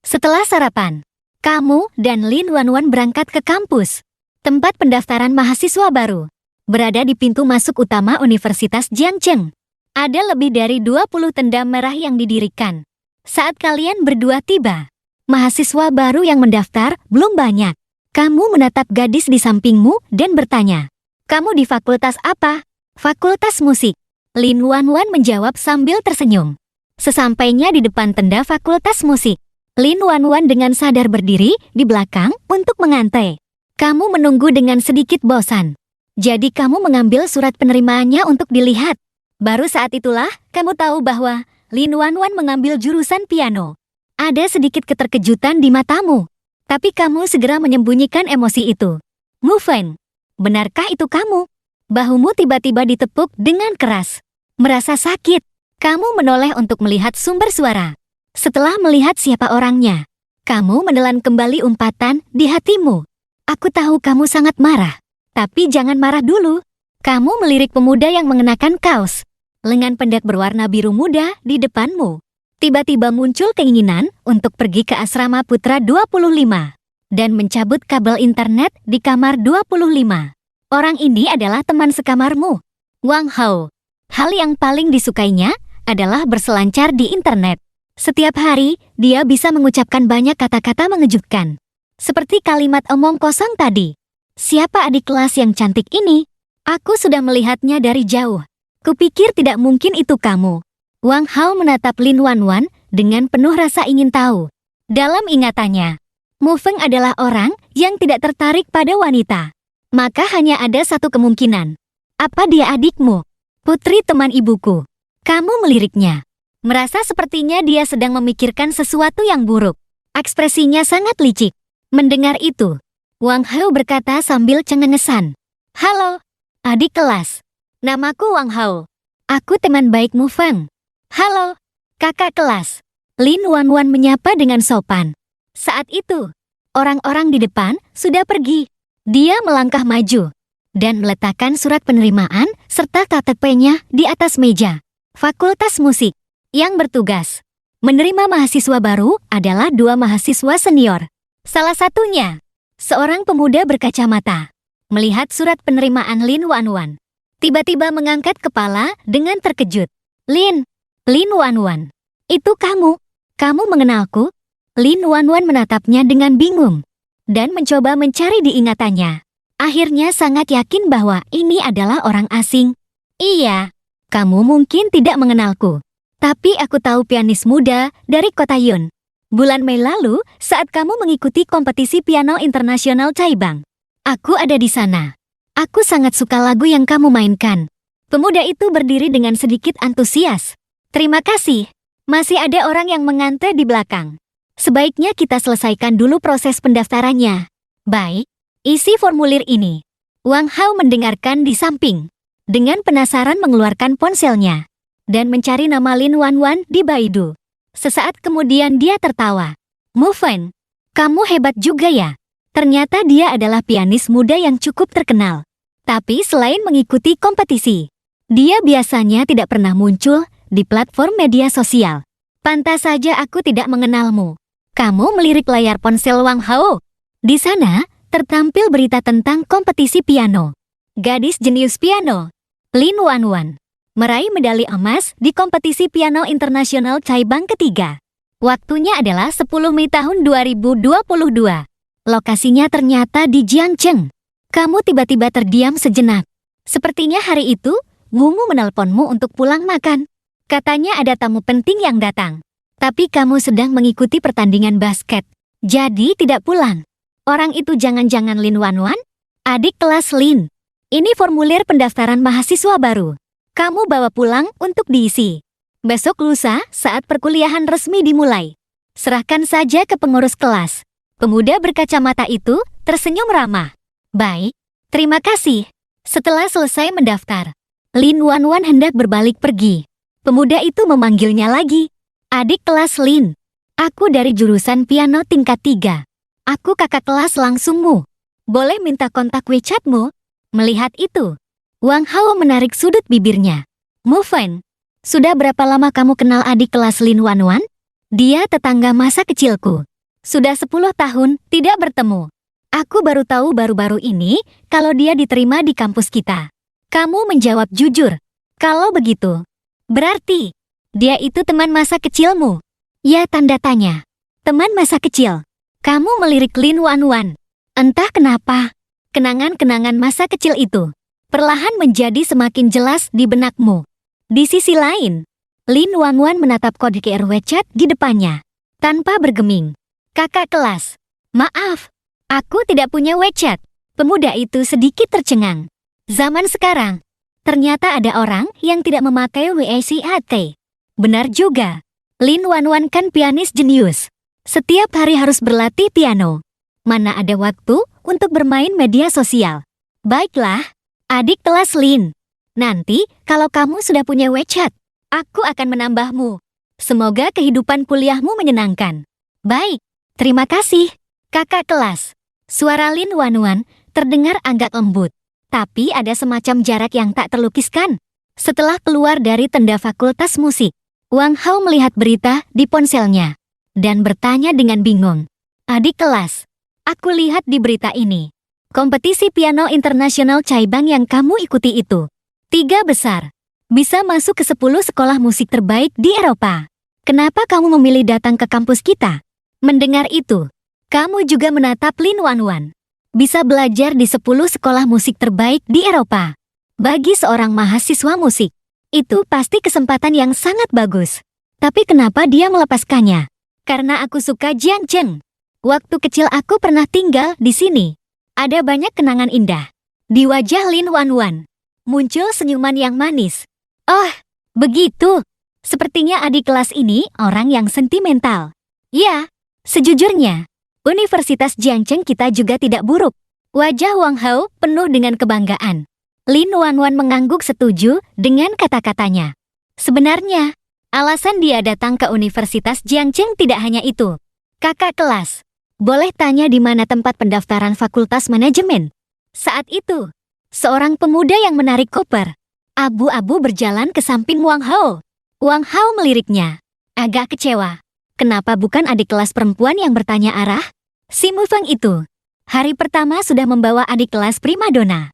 Setelah sarapan, kamu dan Lin Wanwan berangkat ke kampus. Tempat pendaftaran mahasiswa baru berada di pintu masuk utama Universitas Jiangcheng. Ada lebih dari 20 tenda merah yang didirikan. Saat kalian berdua tiba, mahasiswa baru yang mendaftar belum banyak. Kamu menatap gadis di sampingmu dan bertanya, "Kamu di fakultas apa?" "Fakultas musik." Lin Wanwan menjawab sambil tersenyum. Sesampainya di depan tenda fakultas musik, Lin Wanwan dengan sadar berdiri di belakang untuk mengantai. Kamu menunggu dengan sedikit bosan. Jadi kamu mengambil surat penerimaannya untuk dilihat. Baru saat itulah kamu tahu bahwa Lin Wanwan mengambil jurusan piano. Ada sedikit keterkejutan di matamu. Tapi kamu segera menyembunyikan emosi itu. Mufeng, benarkah itu kamu? Bahumu tiba-tiba ditepuk dengan keras. Merasa sakit. Kamu menoleh untuk melihat sumber suara. Setelah melihat siapa orangnya, kamu menelan kembali umpatan di hatimu. Aku tahu kamu sangat marah. Tapi jangan marah dulu. Kamu melirik pemuda yang mengenakan kaos lengan pendek berwarna biru muda di depanmu. Tiba-tiba muncul keinginan untuk pergi ke asrama Putra 25 dan mencabut kabel internet di kamar 25. Orang ini adalah teman sekamarmu, Wang Hao. Hal yang paling disukainya adalah berselancar di internet. Setiap hari, dia bisa mengucapkan banyak kata-kata mengejutkan. Seperti kalimat omong kosong tadi. "Siapa adik kelas yang cantik ini? Aku sudah melihatnya dari jauh. Kupikir tidak mungkin itu kamu." Wang Hao menatap Lin Wanwan dengan penuh rasa ingin tahu. Dalam ingatannya, Mufeng adalah orang yang tidak tertarik pada wanita. Maka hanya ada satu kemungkinan. Apa dia adikmu? Putri teman ibuku. Kamu meliriknya. Merasa sepertinya dia sedang memikirkan sesuatu yang buruk. Ekspresinya sangat licik. Mendengar itu, Wang Hao berkata sambil cengengesan. "Halo, adik kelas. Namaku Wang Hao. Aku teman baik Mufeng." "Halo, kakak kelas." Lin Wanwan menyapa dengan sopan. Saat itu, orang-orang di depan sudah pergi. Dia melangkah maju dan meletakkan surat penerimaan serta KTP-nya di atas meja. Fakultas Musik yang bertugas menerima mahasiswa baru adalah 2 mahasiswa senior. Salah satunya, seorang pemuda berkacamata, melihat surat penerimaan Lin Wanwan. Tiba-tiba mengangkat kepala dengan terkejut. Lin Wanwan, itu kamu? Kamu mengenalku?" Lin Wanwan menatapnya dengan bingung dan mencoba mencari di ingatannya. Akhirnya sangat yakin bahwa ini adalah orang asing. "Iya, kamu mungkin tidak mengenalku. Tapi aku tahu pianis muda dari kota Yun. Bulan Mei lalu, saat kamu mengikuti kompetisi piano internasional Caibang, aku ada di sana. Aku sangat suka lagu yang kamu mainkan." Pemuda itu berdiri dengan sedikit antusias. "Terima kasih. Masih ada orang yang mengantre di belakang. Sebaiknya kita selesaikan dulu proses pendaftarannya." "Baik, isi formulir ini." Wang Hao mendengarkan di samping. Dengan penasaran mengeluarkan ponselnya dan mencari nama Lin Wanwan di Baidu. Sesaat kemudian dia tertawa. "Mufeng, kamu hebat juga ya. Ternyata dia adalah pianis muda yang cukup terkenal. Tapi selain mengikuti kompetisi, dia biasanya tidak pernah muncul di platform media sosial. Pantas saja aku tidak mengenalmu." Kamu melirik layar ponsel Wang Hao. Di sana, tertampil berita tentang kompetisi piano. Gadis jenius piano, Lin Wanwan, meraih medali emas di kompetisi piano internasional Caibang ketiga. Waktunya adalah 10 Mei tahun 2022. Lokasinya ternyata di Jiangcheng. Kamu tiba-tiba terdiam sejenak. Sepertinya hari itu, Mumu menelponmu untuk pulang makan. Katanya ada tamu penting yang datang. Tapi kamu sedang mengikuti pertandingan basket. Jadi tidak pulang. Orang itu jangan-jangan Lin Wanwan? Adik kelas Lin. Ini formulir pendaftaran mahasiswa baru. Kamu bawa pulang untuk diisi. Besok lusa saat perkuliahan resmi dimulai. Serahkan saja ke pengurus kelas. Pemuda berkacamata itu tersenyum ramah. Baik, terima kasih. Setelah selesai mendaftar, Lin Wanwan hendak berbalik pergi. Pemuda itu memanggilnya lagi. Adik kelas Lin, aku dari jurusan piano tingkat 3. Aku kakak kelas langsungmu. Boleh minta kontak WeChat-mu? Melihat itu, Wang Hao menarik sudut bibirnya. Mufen, sudah berapa lama kamu kenal adik kelas Lin Wanwan? Dia tetangga masa kecilku. Sudah 10 tahun tidak bertemu. Aku baru tahu baru-baru ini kalau dia diterima di kampus kita. Kamu menjawab jujur. Kalau begitu, berarti dia itu teman masa kecilmu. Ya, tanda tanya. Teman masa kecil. Kamu melirik Lin Wanwan. Entah kenapa, kenangan-kenangan masa kecil itu perlahan menjadi semakin jelas di benakmu. Di sisi lain, Lin Wanwan menatap kode QR WeChat di depannya, tanpa bergeming. Kakak kelas, maaf, aku tidak punya WeChat. Pemuda itu sedikit tercengang. Zaman sekarang, ternyata ada orang yang tidak memakai WeChat. Benar juga, Lin Wanwan kan pianis jenius. Setiap hari harus berlatih piano. Mana ada waktu untuk bermain media sosial. Baiklah, adik kelas Lin. Nanti kalau kamu sudah punya WeChat, aku akan menambahmu. Semoga kehidupan kuliahmu menyenangkan. Baik, terima kasih, kakak kelas. Suara Lin Wanwan terdengar agak lembut, tapi ada semacam jarak yang tak terlukiskan. Setelah keluar dari tenda fakultas musik, Wang Hao melihat berita di ponselnya dan bertanya dengan bingung. Adik kelas, aku lihat di berita ini. Kompetisi piano internasional cabang yang kamu ikuti itu 3 besar. Bisa masuk ke 10 sekolah musik terbaik di Eropa. Kenapa kamu memilih datang ke kampus kita? Mendengar itu, kamu juga menatap Lin Wanwan. Bisa belajar di 10 sekolah musik terbaik di Eropa. Bagi seorang mahasiswa musik, itu pasti kesempatan yang sangat bagus. Tapi kenapa dia melepaskannya? Karena aku suka Jiang Cheng. Waktu kecil aku pernah tinggal di sini. Ada banyak kenangan indah. Di wajah Lin Wanwan muncul senyuman yang manis. Oh, begitu. Sepertinya adik kelas ini orang yang sentimental. Ya, sejujurnya, Universitas Jiangcheng kita juga tidak buruk. Wajah Wang Hao penuh dengan kebanggaan. Lin Wanwan mengangguk setuju dengan kata-katanya. Sebenarnya, alasan dia datang ke Universitas Jiangcheng tidak hanya itu. Kakak kelas, boleh tanya di mana tempat pendaftaran Fakultas Manajemen? Saat itu, seorang pemuda yang menarik koper abu-abu berjalan ke samping Wang Hao. Wang Hao meliriknya. Agak kecewa. Kenapa bukan adik kelas perempuan yang bertanya arah? Si Mufeng itu, hari pertama sudah membawa adik kelas primadona.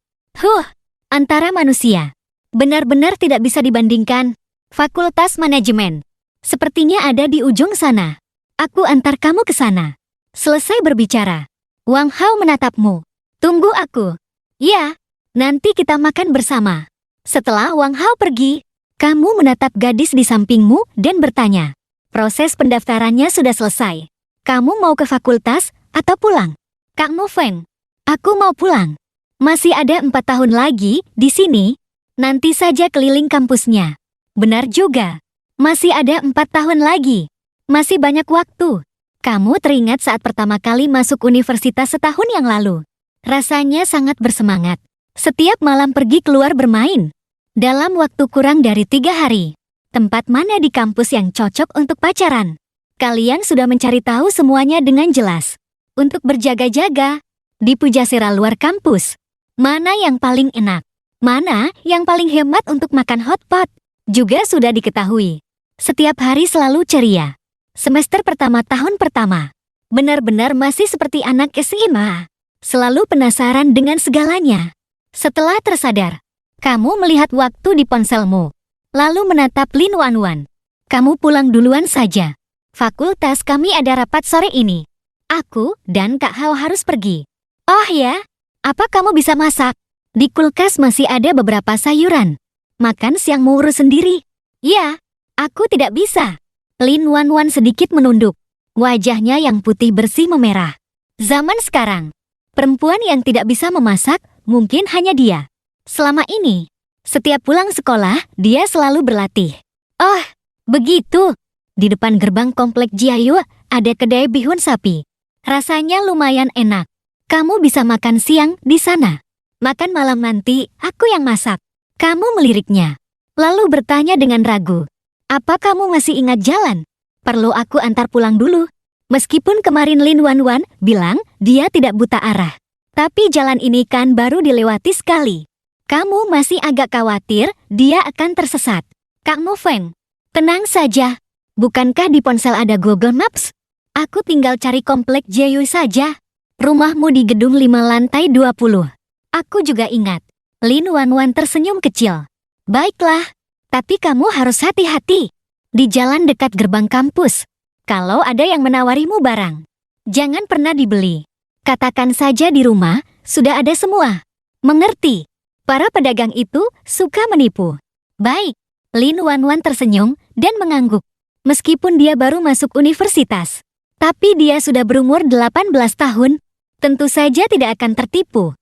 Antara manusia. Benar-benar tidak bisa dibandingkan. Fakultas Manajemen. Sepertinya ada di ujung sana. Aku antar kamu ke sana. Selesai berbicara, Wang Hao menatapmu. Tunggu aku. Ya, nanti kita makan bersama. Setelah Wang Hao pergi, kamu menatap gadis di sampingmu dan bertanya. Proses pendaftarannya sudah selesai. Kamu mau ke fakultas atau pulang? Kak Mufeng, aku mau pulang. Masih ada 4 tahun lagi di sini. Nanti saja keliling kampusnya. Benar juga. Masih ada 4 tahun lagi. Masih banyak waktu. Kamu teringat saat pertama kali masuk universitas setahun yang lalu. Rasanya sangat bersemangat. Setiap malam pergi keluar bermain. Dalam waktu kurang dari 3 hari. Tempat mana di kampus yang cocok untuk pacaran? Kalian sudah mencari tahu semuanya dengan jelas. Untuk berjaga-jaga. Di Pujasera luar kampus. Mana yang paling enak? Mana yang paling hemat untuk makan hotpot? Juga sudah diketahui. Setiap hari selalu ceria. Semester pertama tahun pertama. Benar-benar masih seperti anak SMA. Selalu penasaran dengan segalanya. Setelah tersadar, kamu melihat waktu di ponselmu. Lalu menatap Lin Wanwan. Kamu pulang duluan saja. Fakultas kami ada rapat sore ini. Aku dan Kak Hao harus pergi. Oh ya? Apa kamu bisa masak? Di kulkas masih ada beberapa sayuran. Makan siangmu urus sendiri. Ya, aku tidak bisa. Lin Wanwan sedikit menunduk. Wajahnya yang putih bersih memerah. Zaman sekarang, perempuan yang tidak bisa memasak mungkin hanya dia. Selama ini, setiap pulang sekolah, dia selalu berlatih. Oh, begitu. Di depan gerbang komplek Jiayu ada kedai bihun sapi. Rasanya lumayan enak. Kamu bisa makan siang di sana. Makan malam nanti, aku yang masak. Kamu meliriknya. Lalu bertanya dengan ragu. Apa kamu masih ingat jalan? Perlu aku antar pulang dulu? Meskipun kemarin Lin Wanwan bilang dia tidak buta arah. Tapi jalan ini kan baru dilewati sekali. Kamu masih agak khawatir dia akan tersesat. Kak Mo Feng, tenang saja. Bukankah di ponsel ada Google Maps? Aku tinggal cari komplek Jiayu saja. Rumahmu di gedung 5 lantai 20. Aku juga ingat. Lin Wanwan tersenyum kecil. Baiklah, tapi kamu harus hati-hati. Di jalan dekat gerbang kampus. Kalau ada yang menawarimu barang, jangan pernah dibeli. Katakan saja di rumah, sudah ada semua. Mengerti? Para pedagang itu suka menipu. Baik. Lin Wanwan tersenyum dan mengangguk. Meskipun dia baru masuk universitas, tapi dia sudah berumur 18 tahun, tentu saja tidak akan tertipu.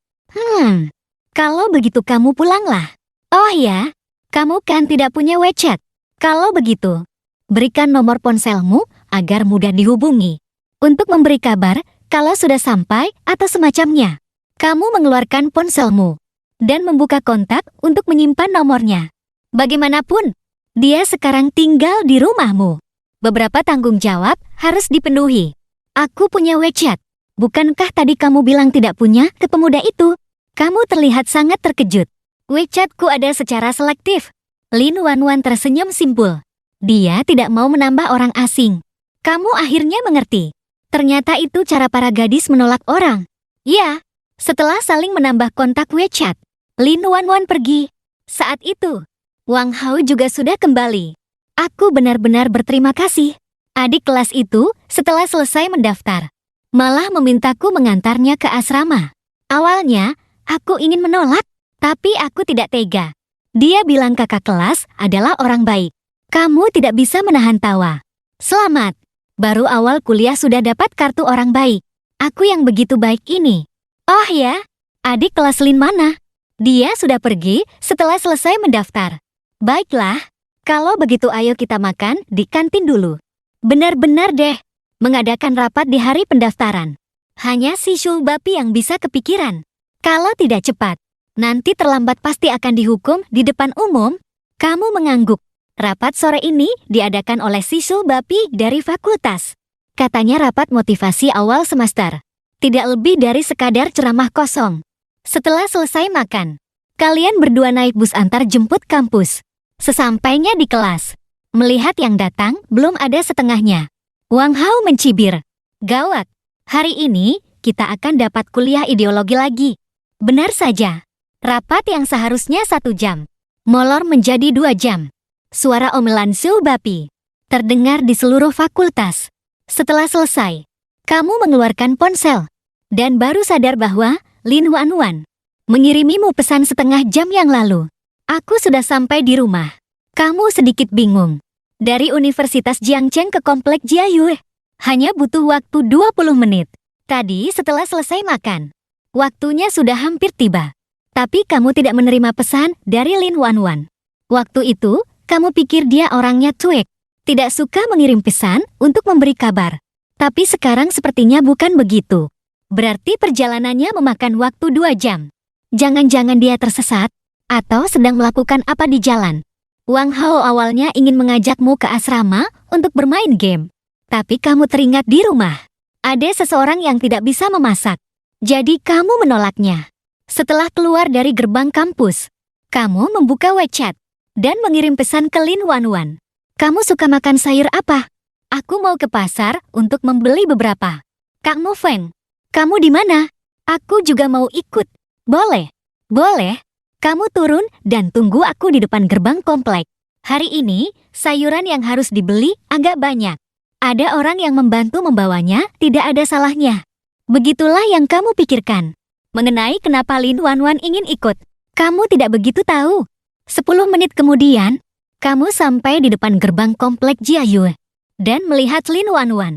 Kalau begitu kamu pulanglah. Oh ya, kamu kan tidak punya WeChat. Kalau begitu, berikan nomor ponselmu agar mudah dihubungi. Untuk memberi kabar kalau sudah sampai atau semacamnya. Kamu mengeluarkan ponselmu dan membuka kontak untuk menyimpan nomornya. Bagaimanapun, dia sekarang tinggal di rumahmu. Beberapa tanggung jawab harus dipenuhi. Aku punya WeChat. Bukankah tadi kamu bilang tidak punya ke pemuda itu? Kamu terlihat sangat terkejut. WeChatku ada secara selektif. Lin Wanwan tersenyum simpul. Dia tidak mau menambah orang asing. Kamu akhirnya mengerti. Ternyata itu cara para gadis menolak orang. Ya, setelah saling menambah kontak WeChat, Lin Wanwan pergi. Saat itu, Wang Hao juga sudah kembali. Aku benar-benar berterima kasih. Adik kelas itu setelah selesai mendaftar, malah memintaku mengantarnya ke asrama. Awalnya, aku ingin menolak, tapi aku tidak tega. Dia bilang kakak kelas adalah orang baik. Kamu tidak bisa menahan tawa. Selamat. Baru awal kuliah sudah dapat kartu orang baik. Aku yang begitu baik ini. Oh ya, adik kelas Lin mana? Dia sudah pergi setelah selesai mendaftar. Baiklah, kalau begitu ayo kita makan di kantin dulu. Benar-benar deh, mengadakan rapat di hari pendaftaran. Hanya si Shul Bapi yang bisa kepikiran. Kalau tidak cepat, nanti terlambat pasti akan dihukum di depan umum. Kamu mengangguk. Rapat sore ini diadakan oleh si Shul Bapi dari fakultas. Katanya rapat motivasi awal semester. Tidak lebih dari sekadar ceramah kosong. Setelah selesai makan, kalian berdua naik bus antar jemput kampus. Sesampainya di kelas, melihat yang datang belum ada setengahnya. Wang Hao mencibir. Gawat, hari ini kita akan dapat kuliah ideologi lagi. Benar saja, rapat yang seharusnya 1 jam, molor menjadi 2 jam. Suara omelan Shul Bapi terdengar di seluruh fakultas. Setelah selesai, kamu mengeluarkan ponsel dan baru sadar bahwa Lin Wanwan mengirimimu pesan setengah jam yang lalu. Aku sudah sampai di rumah. Kamu sedikit bingung. Dari Universitas Jiangcheng ke komplek Jiayu, hanya butuh waktu 20 menit. Tadi setelah selesai makan, waktunya sudah hampir tiba. Tapi kamu tidak menerima pesan dari Lin Wanwan. Waktu itu, kamu pikir dia orangnya cuek, tidak suka mengirim pesan untuk memberi kabar. Tapi sekarang sepertinya bukan begitu. Berarti perjalanannya memakan waktu 2 jam. Jangan-jangan dia tersesat atau sedang melakukan apa di jalan. Wang Hao awalnya ingin mengajakmu ke asrama untuk bermain game. Tapi kamu teringat di rumah ada seseorang yang tidak bisa memasak. Jadi kamu menolaknya. Setelah keluar dari gerbang kampus, kamu membuka WeChat dan mengirim pesan ke Lin Wanwan. Kamu suka makan sayur apa? Aku mau ke pasar untuk membeli beberapa. Kak Mo Feng, kamu di mana? Aku juga mau ikut. Boleh? Boleh. Kamu turun dan tunggu aku di depan gerbang komplek. Hari ini, sayuran yang harus dibeli agak banyak. Ada orang yang membantu membawanya, tidak ada salahnya. Begitulah yang kamu pikirkan. mengenai kenapa Lin Wanwan ingin ikut. Kamu tidak begitu tahu. 10 menit kemudian, kamu sampai di depan gerbang komplek Jiayu dan melihat Lin Wanwan.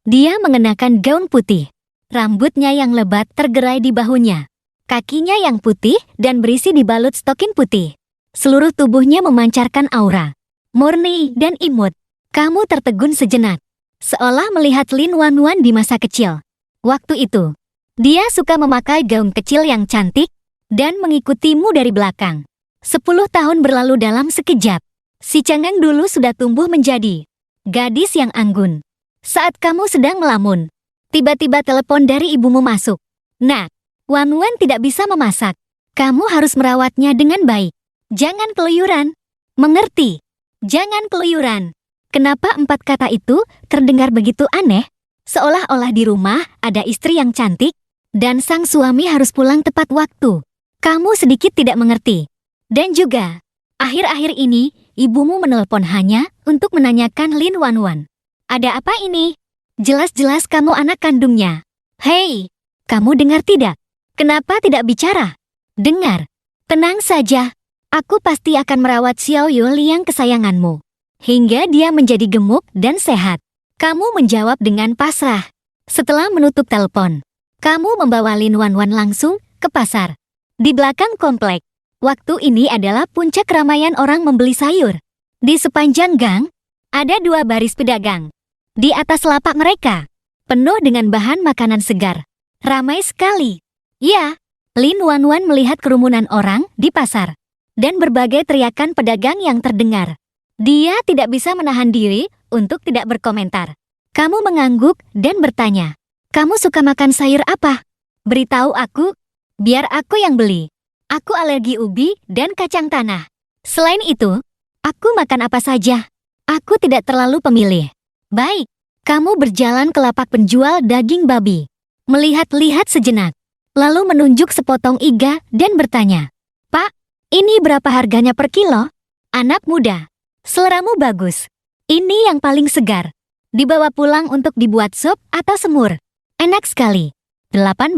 Dia mengenakan gaun putih. Rambutnya yang lebat tergerai di bahunya. Kakinya yang putih dan berisi dibalut stokin putih. Seluruh tubuhnya memancarkan aura murni dan imut. Kamu tertegun sejenak, seolah melihat Lin Wanwan di masa kecil. Waktu itu, dia suka memakai gaun kecil yang cantik dan mengikutimu dari belakang. 10 tahun berlalu dalam sekejap. Si Chang'eng dulu sudah tumbuh menjadi gadis yang anggun. Saat kamu sedang melamun, tiba-tiba telepon dari ibumu masuk. Nah, Wanwan tidak bisa memasak. Kamu harus merawatnya dengan baik. Jangan keluyuran. Mengerti? Jangan keluyuran. Kenapa 4 kata itu terdengar begitu aneh? Seolah-olah di rumah ada istri yang cantik, dan sang suami harus pulang tepat waktu. Kamu sedikit tidak mengerti. Dan juga, akhir-akhir ini, ibumu menelpon hanya untuk menanyakan Lin Wanwan. Ada apa ini? Jelas-jelas kamu anak kandungnya. Hei, kamu dengar tidak? Kenapa tidak bicara? Dengar. Tenang saja. Aku pasti akan merawat Xiao Yuliang kesayanganmu hingga dia menjadi gemuk dan sehat. Kamu menjawab dengan pasrah. Setelah menutup telepon, kamu membawa Lin Wanwan langsung ke pasar. Di belakang komplek, waktu ini adalah puncak keramaian orang membeli sayur. Di sepanjang gang, ada 2 baris pedagang. Di atas lapak mereka, penuh dengan bahan makanan segar. Ramai sekali. Ya, Lin Wanwan melihat kerumunan orang di pasar dan berbagai teriakan pedagang yang terdengar. Dia tidak bisa menahan diri untuk tidak berkomentar. Kamu mengangguk dan bertanya, "Kamu suka makan sayur apa? Beritahu aku, biar aku yang beli. Aku alergi ubi dan kacang tanah. Selain itu, aku makan apa saja. Aku tidak terlalu pemilih." Baik, kamu berjalan ke lapak penjual daging babi. Melihat-lihat sejenak, lalu menunjuk sepotong iga dan bertanya, "Pak, ini berapa harganya per kilo?" Anak muda, seleramu bagus. Ini yang paling segar. Dibawa pulang untuk dibuat sup atau semur. Enak sekali. 8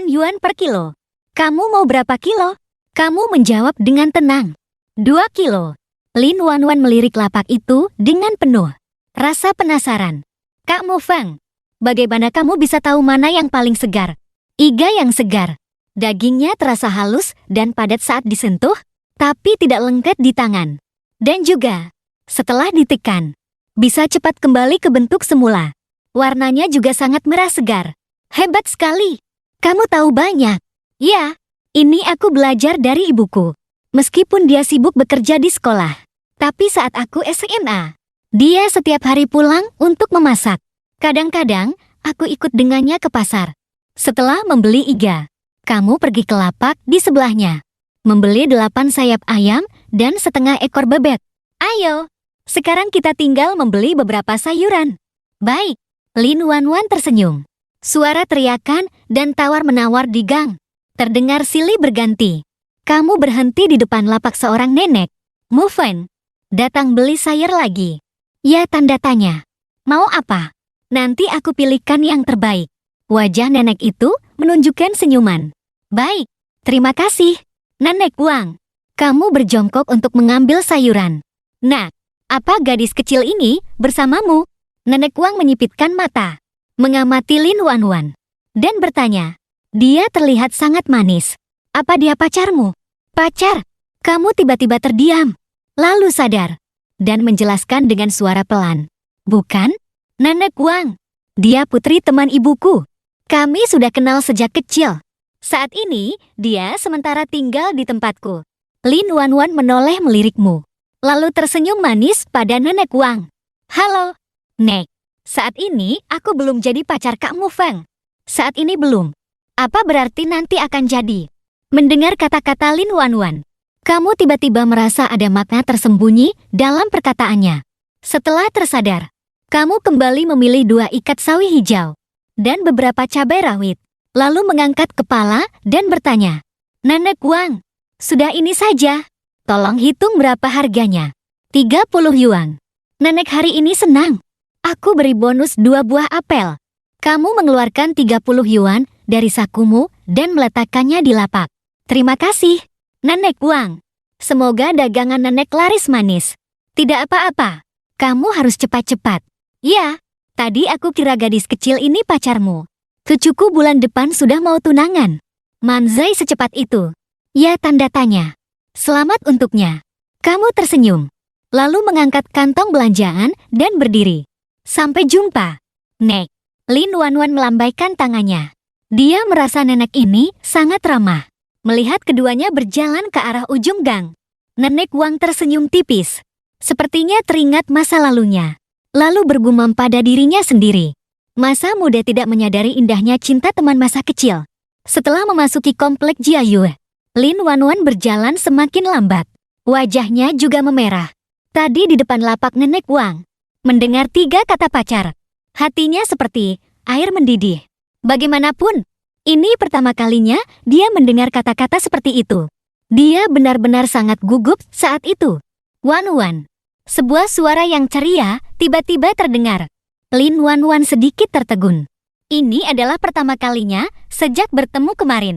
yuan per kilo. Kamu mau berapa kilo? Kamu menjawab dengan tenang. 2 kilo. Lin Wanwan melirik lapak itu dengan penuh rasa penasaran. Kak Mu Feng, bagaimana kamu bisa tahu mana yang paling segar? Iga yang segar. Dagingnya terasa halus dan padat saat disentuh, tapi tidak lengket di tangan. Dan juga, setelah ditekan, bisa cepat kembali ke bentuk semula. Warnanya juga sangat merah segar. Hebat sekali. Kamu tahu banyak. Ya, ini aku belajar dari ibuku. Meskipun dia sibuk bekerja di sekolah. Tapi saat aku SMA, dia setiap hari pulang untuk memasak. Kadang-kadang, aku ikut dengannya ke pasar. Setelah membeli iga, kamu pergi ke lapak di sebelahnya. Membeli 8 sayap ayam dan setengah ekor bebek. Ayo, sekarang kita tinggal membeli beberapa sayuran. Baik, Lin Wanwan tersenyum. Suara teriakan dan tawar-menawar di gang terdengar silih berganti. Kamu berhenti di depan lapak seorang nenek. Mu Fen, datang beli sayur lagi. Ya, tanda tanya. Mau apa? Nanti aku pilihkan yang terbaik. Wajah nenek itu menunjukkan senyuman. Baik, terima kasih. Nenek Wang, kamu berjongkok untuk mengambil sayuran. Nah, apa gadis kecil ini bersamamu? Nenek Wang menyipitkan mata, mengamati Lin Wanwan, dan bertanya. Dia terlihat sangat manis. Apa dia pacarmu? Pacar? Kamu tiba-tiba terdiam, lalu sadar, dan menjelaskan dengan suara pelan. Bukan? Nenek Wang, dia putri teman ibuku. Kami sudah kenal sejak kecil. Saat ini, dia sementara tinggal di tempatku. Lin Wanwan menoleh melirikmu, lalu tersenyum manis pada Nenek Wang. Halo, Nek. Saat ini, aku belum jadi pacar Kak Mu Feng. Saat ini belum. Apa berarti nanti akan jadi? Mendengar kata-kata Lin Wanwan, kamu tiba-tiba merasa ada makna tersembunyi dalam perkataannya. Setelah tersadar, kamu kembali memilih 2 ikat sawi hijau dan beberapa cabai rawit, lalu mengangkat kepala dan bertanya, Nenek Wang, sudah ini saja. Tolong hitung berapa harganya. 30 yuan. Nenek hari ini senang. Aku beri bonus 2 buah apel. Kamu mengeluarkan 30 yuan dari sakumu dan meletakkannya di lapak. Terima kasih, Nenek Wang. Semoga dagangan Nenek laris manis. Tidak apa-apa. Kamu harus cepat-cepat. Ya, tadi aku kira gadis kecil ini pacarmu. Cucuku bulan depan sudah mau tunangan. Manzai secepat itu. Ya, tanda tanya. Selamat untuknya. Kamu tersenyum. Lalu mengangkat kantong belanjaan dan berdiri. Sampai jumpa. Nek. Lin Wanwan melambaikan tangannya. Dia merasa nenek ini sangat ramah. Melihat keduanya berjalan ke arah ujung gang. Nenek Wang tersenyum tipis. Sepertinya teringat masa lalunya. Lalu bergumam pada dirinya sendiri. Masa muda tidak menyadari indahnya cinta teman masa kecil. Setelah memasuki komplek Jiayue, Lin Wanwan berjalan semakin lambat. Wajahnya juga memerah. Tadi di depan lapak Nenek Wang, mendengar 3 kata pacar. Hatinya seperti air mendidih. Bagaimanapun, ini pertama kalinya dia mendengar kata-kata seperti itu. Dia benar-benar sangat gugup saat itu. Wanwan. Sebuah suara yang ceria tiba-tiba terdengar. Lin Wanwan sedikit tertegun. Ini adalah pertama kalinya sejak bertemu kemarin.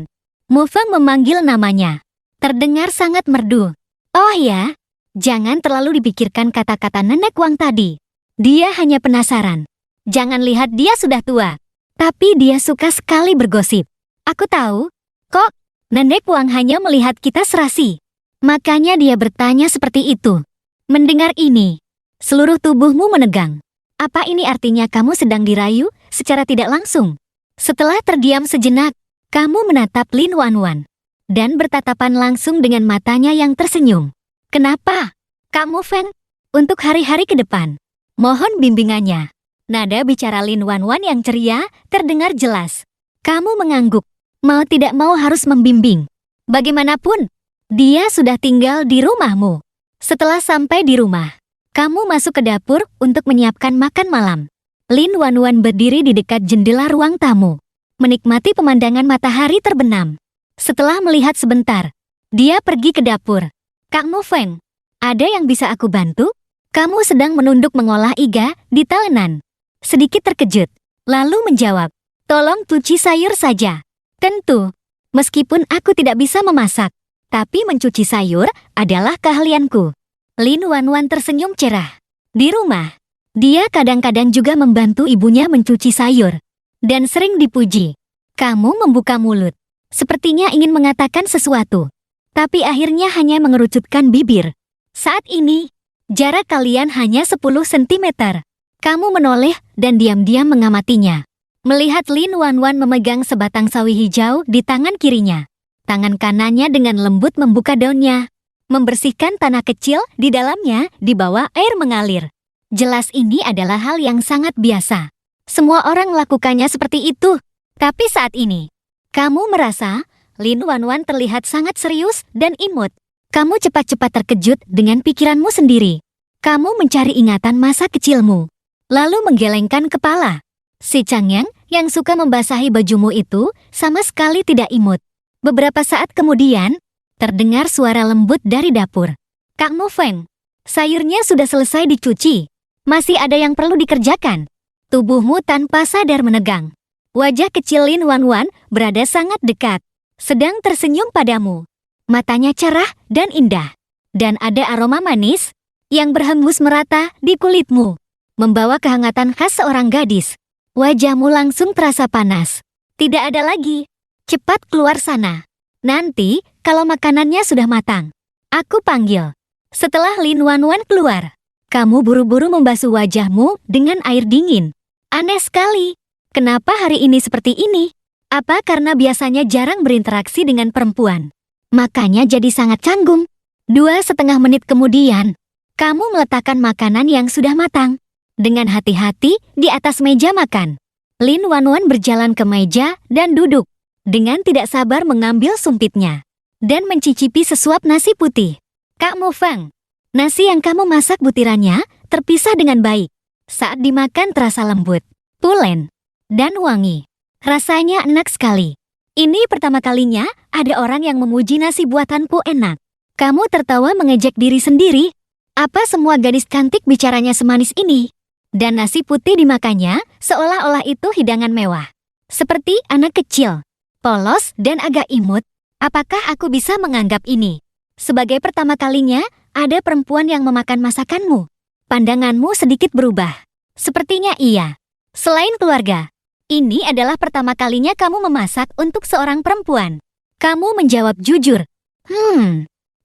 Mu Feng memanggil namanya. Terdengar sangat merdu. Oh ya, jangan terlalu dipikirkan kata-kata Nenek Wang tadi. Dia hanya penasaran. Jangan lihat dia sudah tua. Tapi dia suka sekali bergosip. Aku tahu, kok Nenek Wang hanya melihat kita serasi. Makanya dia bertanya seperti itu. Mendengar ini, seluruh tubuhmu menegang. Apa ini artinya kamu sedang dirayu secara tidak langsung? Setelah terdiam sejenak, kamu menatap Lin Wanwan dan bertatapan langsung dengan matanya yang tersenyum. Kenapa? Kamu Feng? Untuk hari-hari ke depan. Mohon bimbingannya. Nada bicara Lin Wanwan yang ceria terdengar jelas. Kamu mengangguk. Mau tidak mau harus membimbing. Bagaimanapun, dia sudah tinggal di rumahmu. Setelah sampai di rumah, kamu masuk ke dapur untuk menyiapkan makan malam. Lin Wanwan berdiri di dekat jendela ruang tamu, menikmati pemandangan matahari terbenam. Setelah melihat sebentar, dia pergi ke dapur. Kak Mu Feng, ada yang bisa aku bantu? Kamu sedang menunduk mengolah iga di talenan. Sedikit terkejut, lalu menjawab, tolong cuci sayur saja. Tentu, meskipun aku tidak bisa memasak, tapi mencuci sayur adalah keahlianku. Lin Wanwan tersenyum cerah. Di rumah, dia kadang-kadang juga membantu ibunya mencuci sayur. Dan sering dipuji. Kamu membuka mulut. Sepertinya ingin mengatakan sesuatu. Tapi akhirnya hanya mengerucutkan bibir. Saat ini, jarak kalian hanya 10 cm. Kamu menoleh dan diam-diam mengamatinya. Melihat Lin Wanwan memegang sebatang sawi hijau di tangan kirinya. Tangan kanannya dengan lembut membuka daunnya, membersihkan tanah kecil di dalamnya di bawah air mengalir. Jelas ini adalah hal yang sangat biasa. Semua orang melakukannya seperti itu. Tapi saat ini, kamu merasa Lin Wanwan terlihat sangat serius dan imut. Kamu cepat-cepat terkejut dengan pikiranmu sendiri. Kamu mencari ingatan masa kecilmu, lalu menggelengkan kepala. Si Changyang yang suka membasahi bajumu itu sama sekali tidak imut. Beberapa saat kemudian, terdengar suara lembut dari dapur. Kak Mu Feng, sayurnya sudah selesai dicuci. Masih ada yang perlu dikerjakan. Tubuhmu tanpa sadar menegang. Wajah kecil Lin Wanwan berada sangat dekat, sedang tersenyum padamu. Matanya cerah dan indah. Dan ada aroma manis yang berhembus merata di kulitmu, membawa kehangatan khas seorang gadis. Wajahmu langsung terasa panas. Tidak ada lagi. Cepat keluar sana. Nanti, kalau makanannya sudah matang, aku panggil. Setelah Lin Wanwan keluar, kamu buru-buru membasuh wajahmu dengan air dingin. Aneh sekali. Kenapa hari ini seperti ini? Apa karena biasanya jarang berinteraksi dengan perempuan? Makanya jadi sangat canggung. 2,5 menit kemudian, kamu meletakkan makanan yang sudah matang. Dengan hati-hati di atas meja makan. Lin Wanwan berjalan ke meja dan duduk. Dengan tidak sabar mengambil sumpitnya. Dan mencicipi sesuap nasi putih. Kak Mu Feng, nasi yang kamu masak butirannya terpisah dengan baik. Saat dimakan terasa lembut, pulen, dan wangi. Rasanya enak sekali. Ini pertama kalinya ada orang yang memuji nasi buatanku enak. Kamu tertawa mengejek diri sendiri. Apa semua gadis cantik bicaranya semanis ini? Dan nasi putih dimakannya seolah-olah itu hidangan mewah. Seperti anak kecil. polos dan agak imut. Apakah aku bisa menganggap ini sebagai pertama kalinya ada perempuan yang memakan masakanmu? Pandanganmu sedikit berubah. Sepertinya iya. Selain keluarga, ini adalah pertama kalinya kamu memasak untuk seorang perempuan. Kamu menjawab jujur.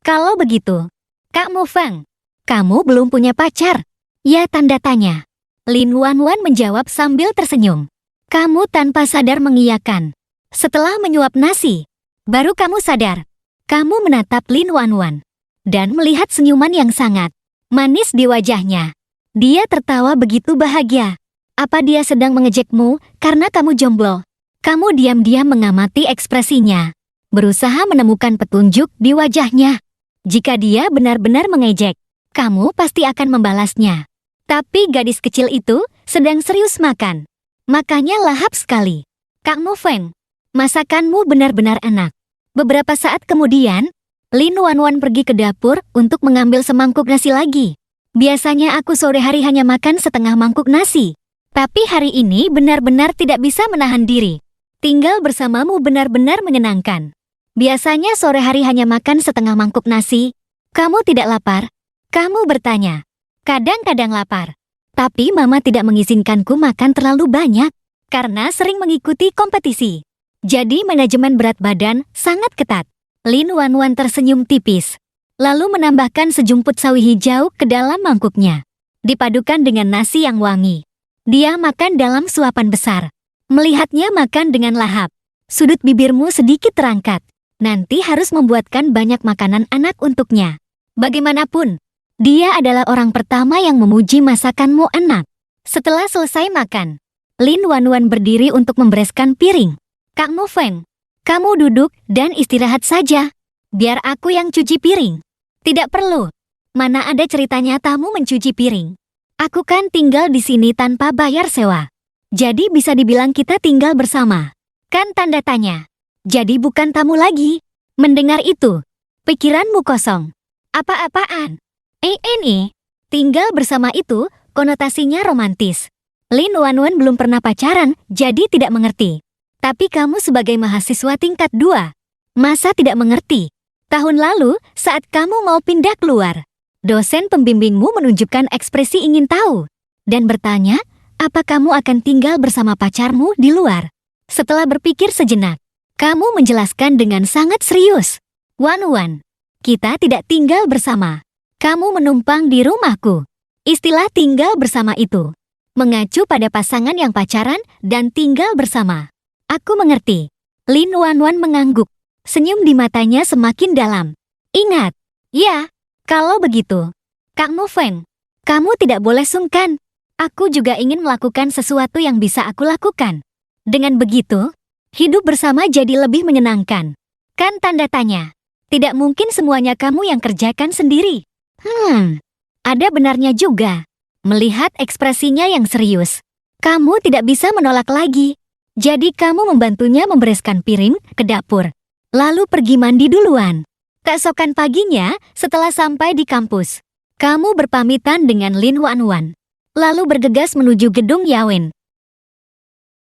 Kalau begitu, Kak Mufang, kamu belum punya pacar? Ya, tanda tanya. Lin Wanwan menjawab sambil tersenyum. Kamu tanpa sadar mengiyakan. Setelah menyuap nasi, baru kamu sadar. Kamu menatap Lin Wanwan dan melihat senyuman yang sangat manis di wajahnya. Dia tertawa begitu bahagia. Apa dia sedang mengejekmu karena kamu jomblo? Kamu diam-diam mengamati ekspresinya, berusaha menemukan petunjuk di wajahnya. Jika dia benar-benar mengejek, kamu pasti akan membalasnya. Tapi gadis kecil itu sedang serius makan. Makanya lahap sekali. Kak Mufeng, masakanmu benar-benar enak. Beberapa saat kemudian, Lin Wanwan pergi ke dapur untuk mengambil semangkuk nasi lagi. Biasanya aku sore hari hanya makan setengah mangkuk nasi. Tapi hari ini benar-benar tidak bisa menahan diri. Tinggal bersamamu benar-benar menyenangkan. Biasanya sore hari hanya makan setengah mangkuk nasi. Kamu tidak lapar? Kamu bertanya. Kadang-kadang lapar. Tapi mama tidak mengizinkanku makan terlalu banyak karena sering mengikuti kompetisi. Jadi manajemen berat badan sangat ketat. Lin Wanwan tersenyum tipis, lalu menambahkan sejumput sawi hijau ke dalam mangkuknya. Dipadukan dengan nasi yang wangi. Dia makan dalam suapan besar. Melihatnya makan dengan lahap. Sudut bibirmu sedikit terangkat. Nanti harus membuatkan banyak makanan anak untuknya. Bagaimanapun, dia adalah orang pertama yang memuji masakanmu enak. Setelah selesai makan, Lin Wanwan berdiri untuk membereskan piring. Kak Mufeng, kamu duduk dan istirahat saja. Biar aku yang cuci piring. Tidak perlu. Mana ada ceritanya tamu mencuci piring. Aku kan tinggal di sini tanpa bayar sewa. Jadi bisa dibilang kita tinggal bersama. Kan tanda tanya. Jadi bukan tamu lagi. Mendengar itu, pikiranmu kosong. Apa-apaan? Tinggal bersama itu konotasinya romantis. Lin Wanwan belum pernah pacaran, jadi tidak mengerti. Tapi kamu sebagai mahasiswa tingkat 2, masa tidak mengerti? Tahun lalu, saat kamu mau pindah keluar, dosen pembimbingmu menunjukkan ekspresi ingin tahu dan bertanya, apa kamu akan tinggal bersama pacarmu di luar? Setelah berpikir sejenak, kamu menjelaskan dengan sangat serius. Wanwan, kita tidak tinggal bersama. Kamu menumpang di rumahku. Istilah tinggal bersama itu mengacu pada pasangan yang pacaran dan tinggal bersama. Aku mengerti. Lin Wanwan mengangguk. Senyum di matanya semakin dalam. Ingat. Ya, kalau begitu. Kak Mufeng, kamu tidak boleh sungkan. Aku juga ingin melakukan sesuatu yang bisa aku lakukan. Dengan begitu, hidup bersama jadi lebih menyenangkan. Kan tanda tanya. Tidak mungkin semuanya kamu yang kerjakan sendiri. Ada benarnya juga. Melihat ekspresinya yang serius, kamu tidak bisa menolak lagi. Jadi kamu membantunya membereskan piring ke dapur. Lalu pergi mandi duluan. Keesokan paginya, setelah sampai di kampus, kamu berpamitan dengan Lin Wanwan. Lalu bergegas menuju gedung Yawen.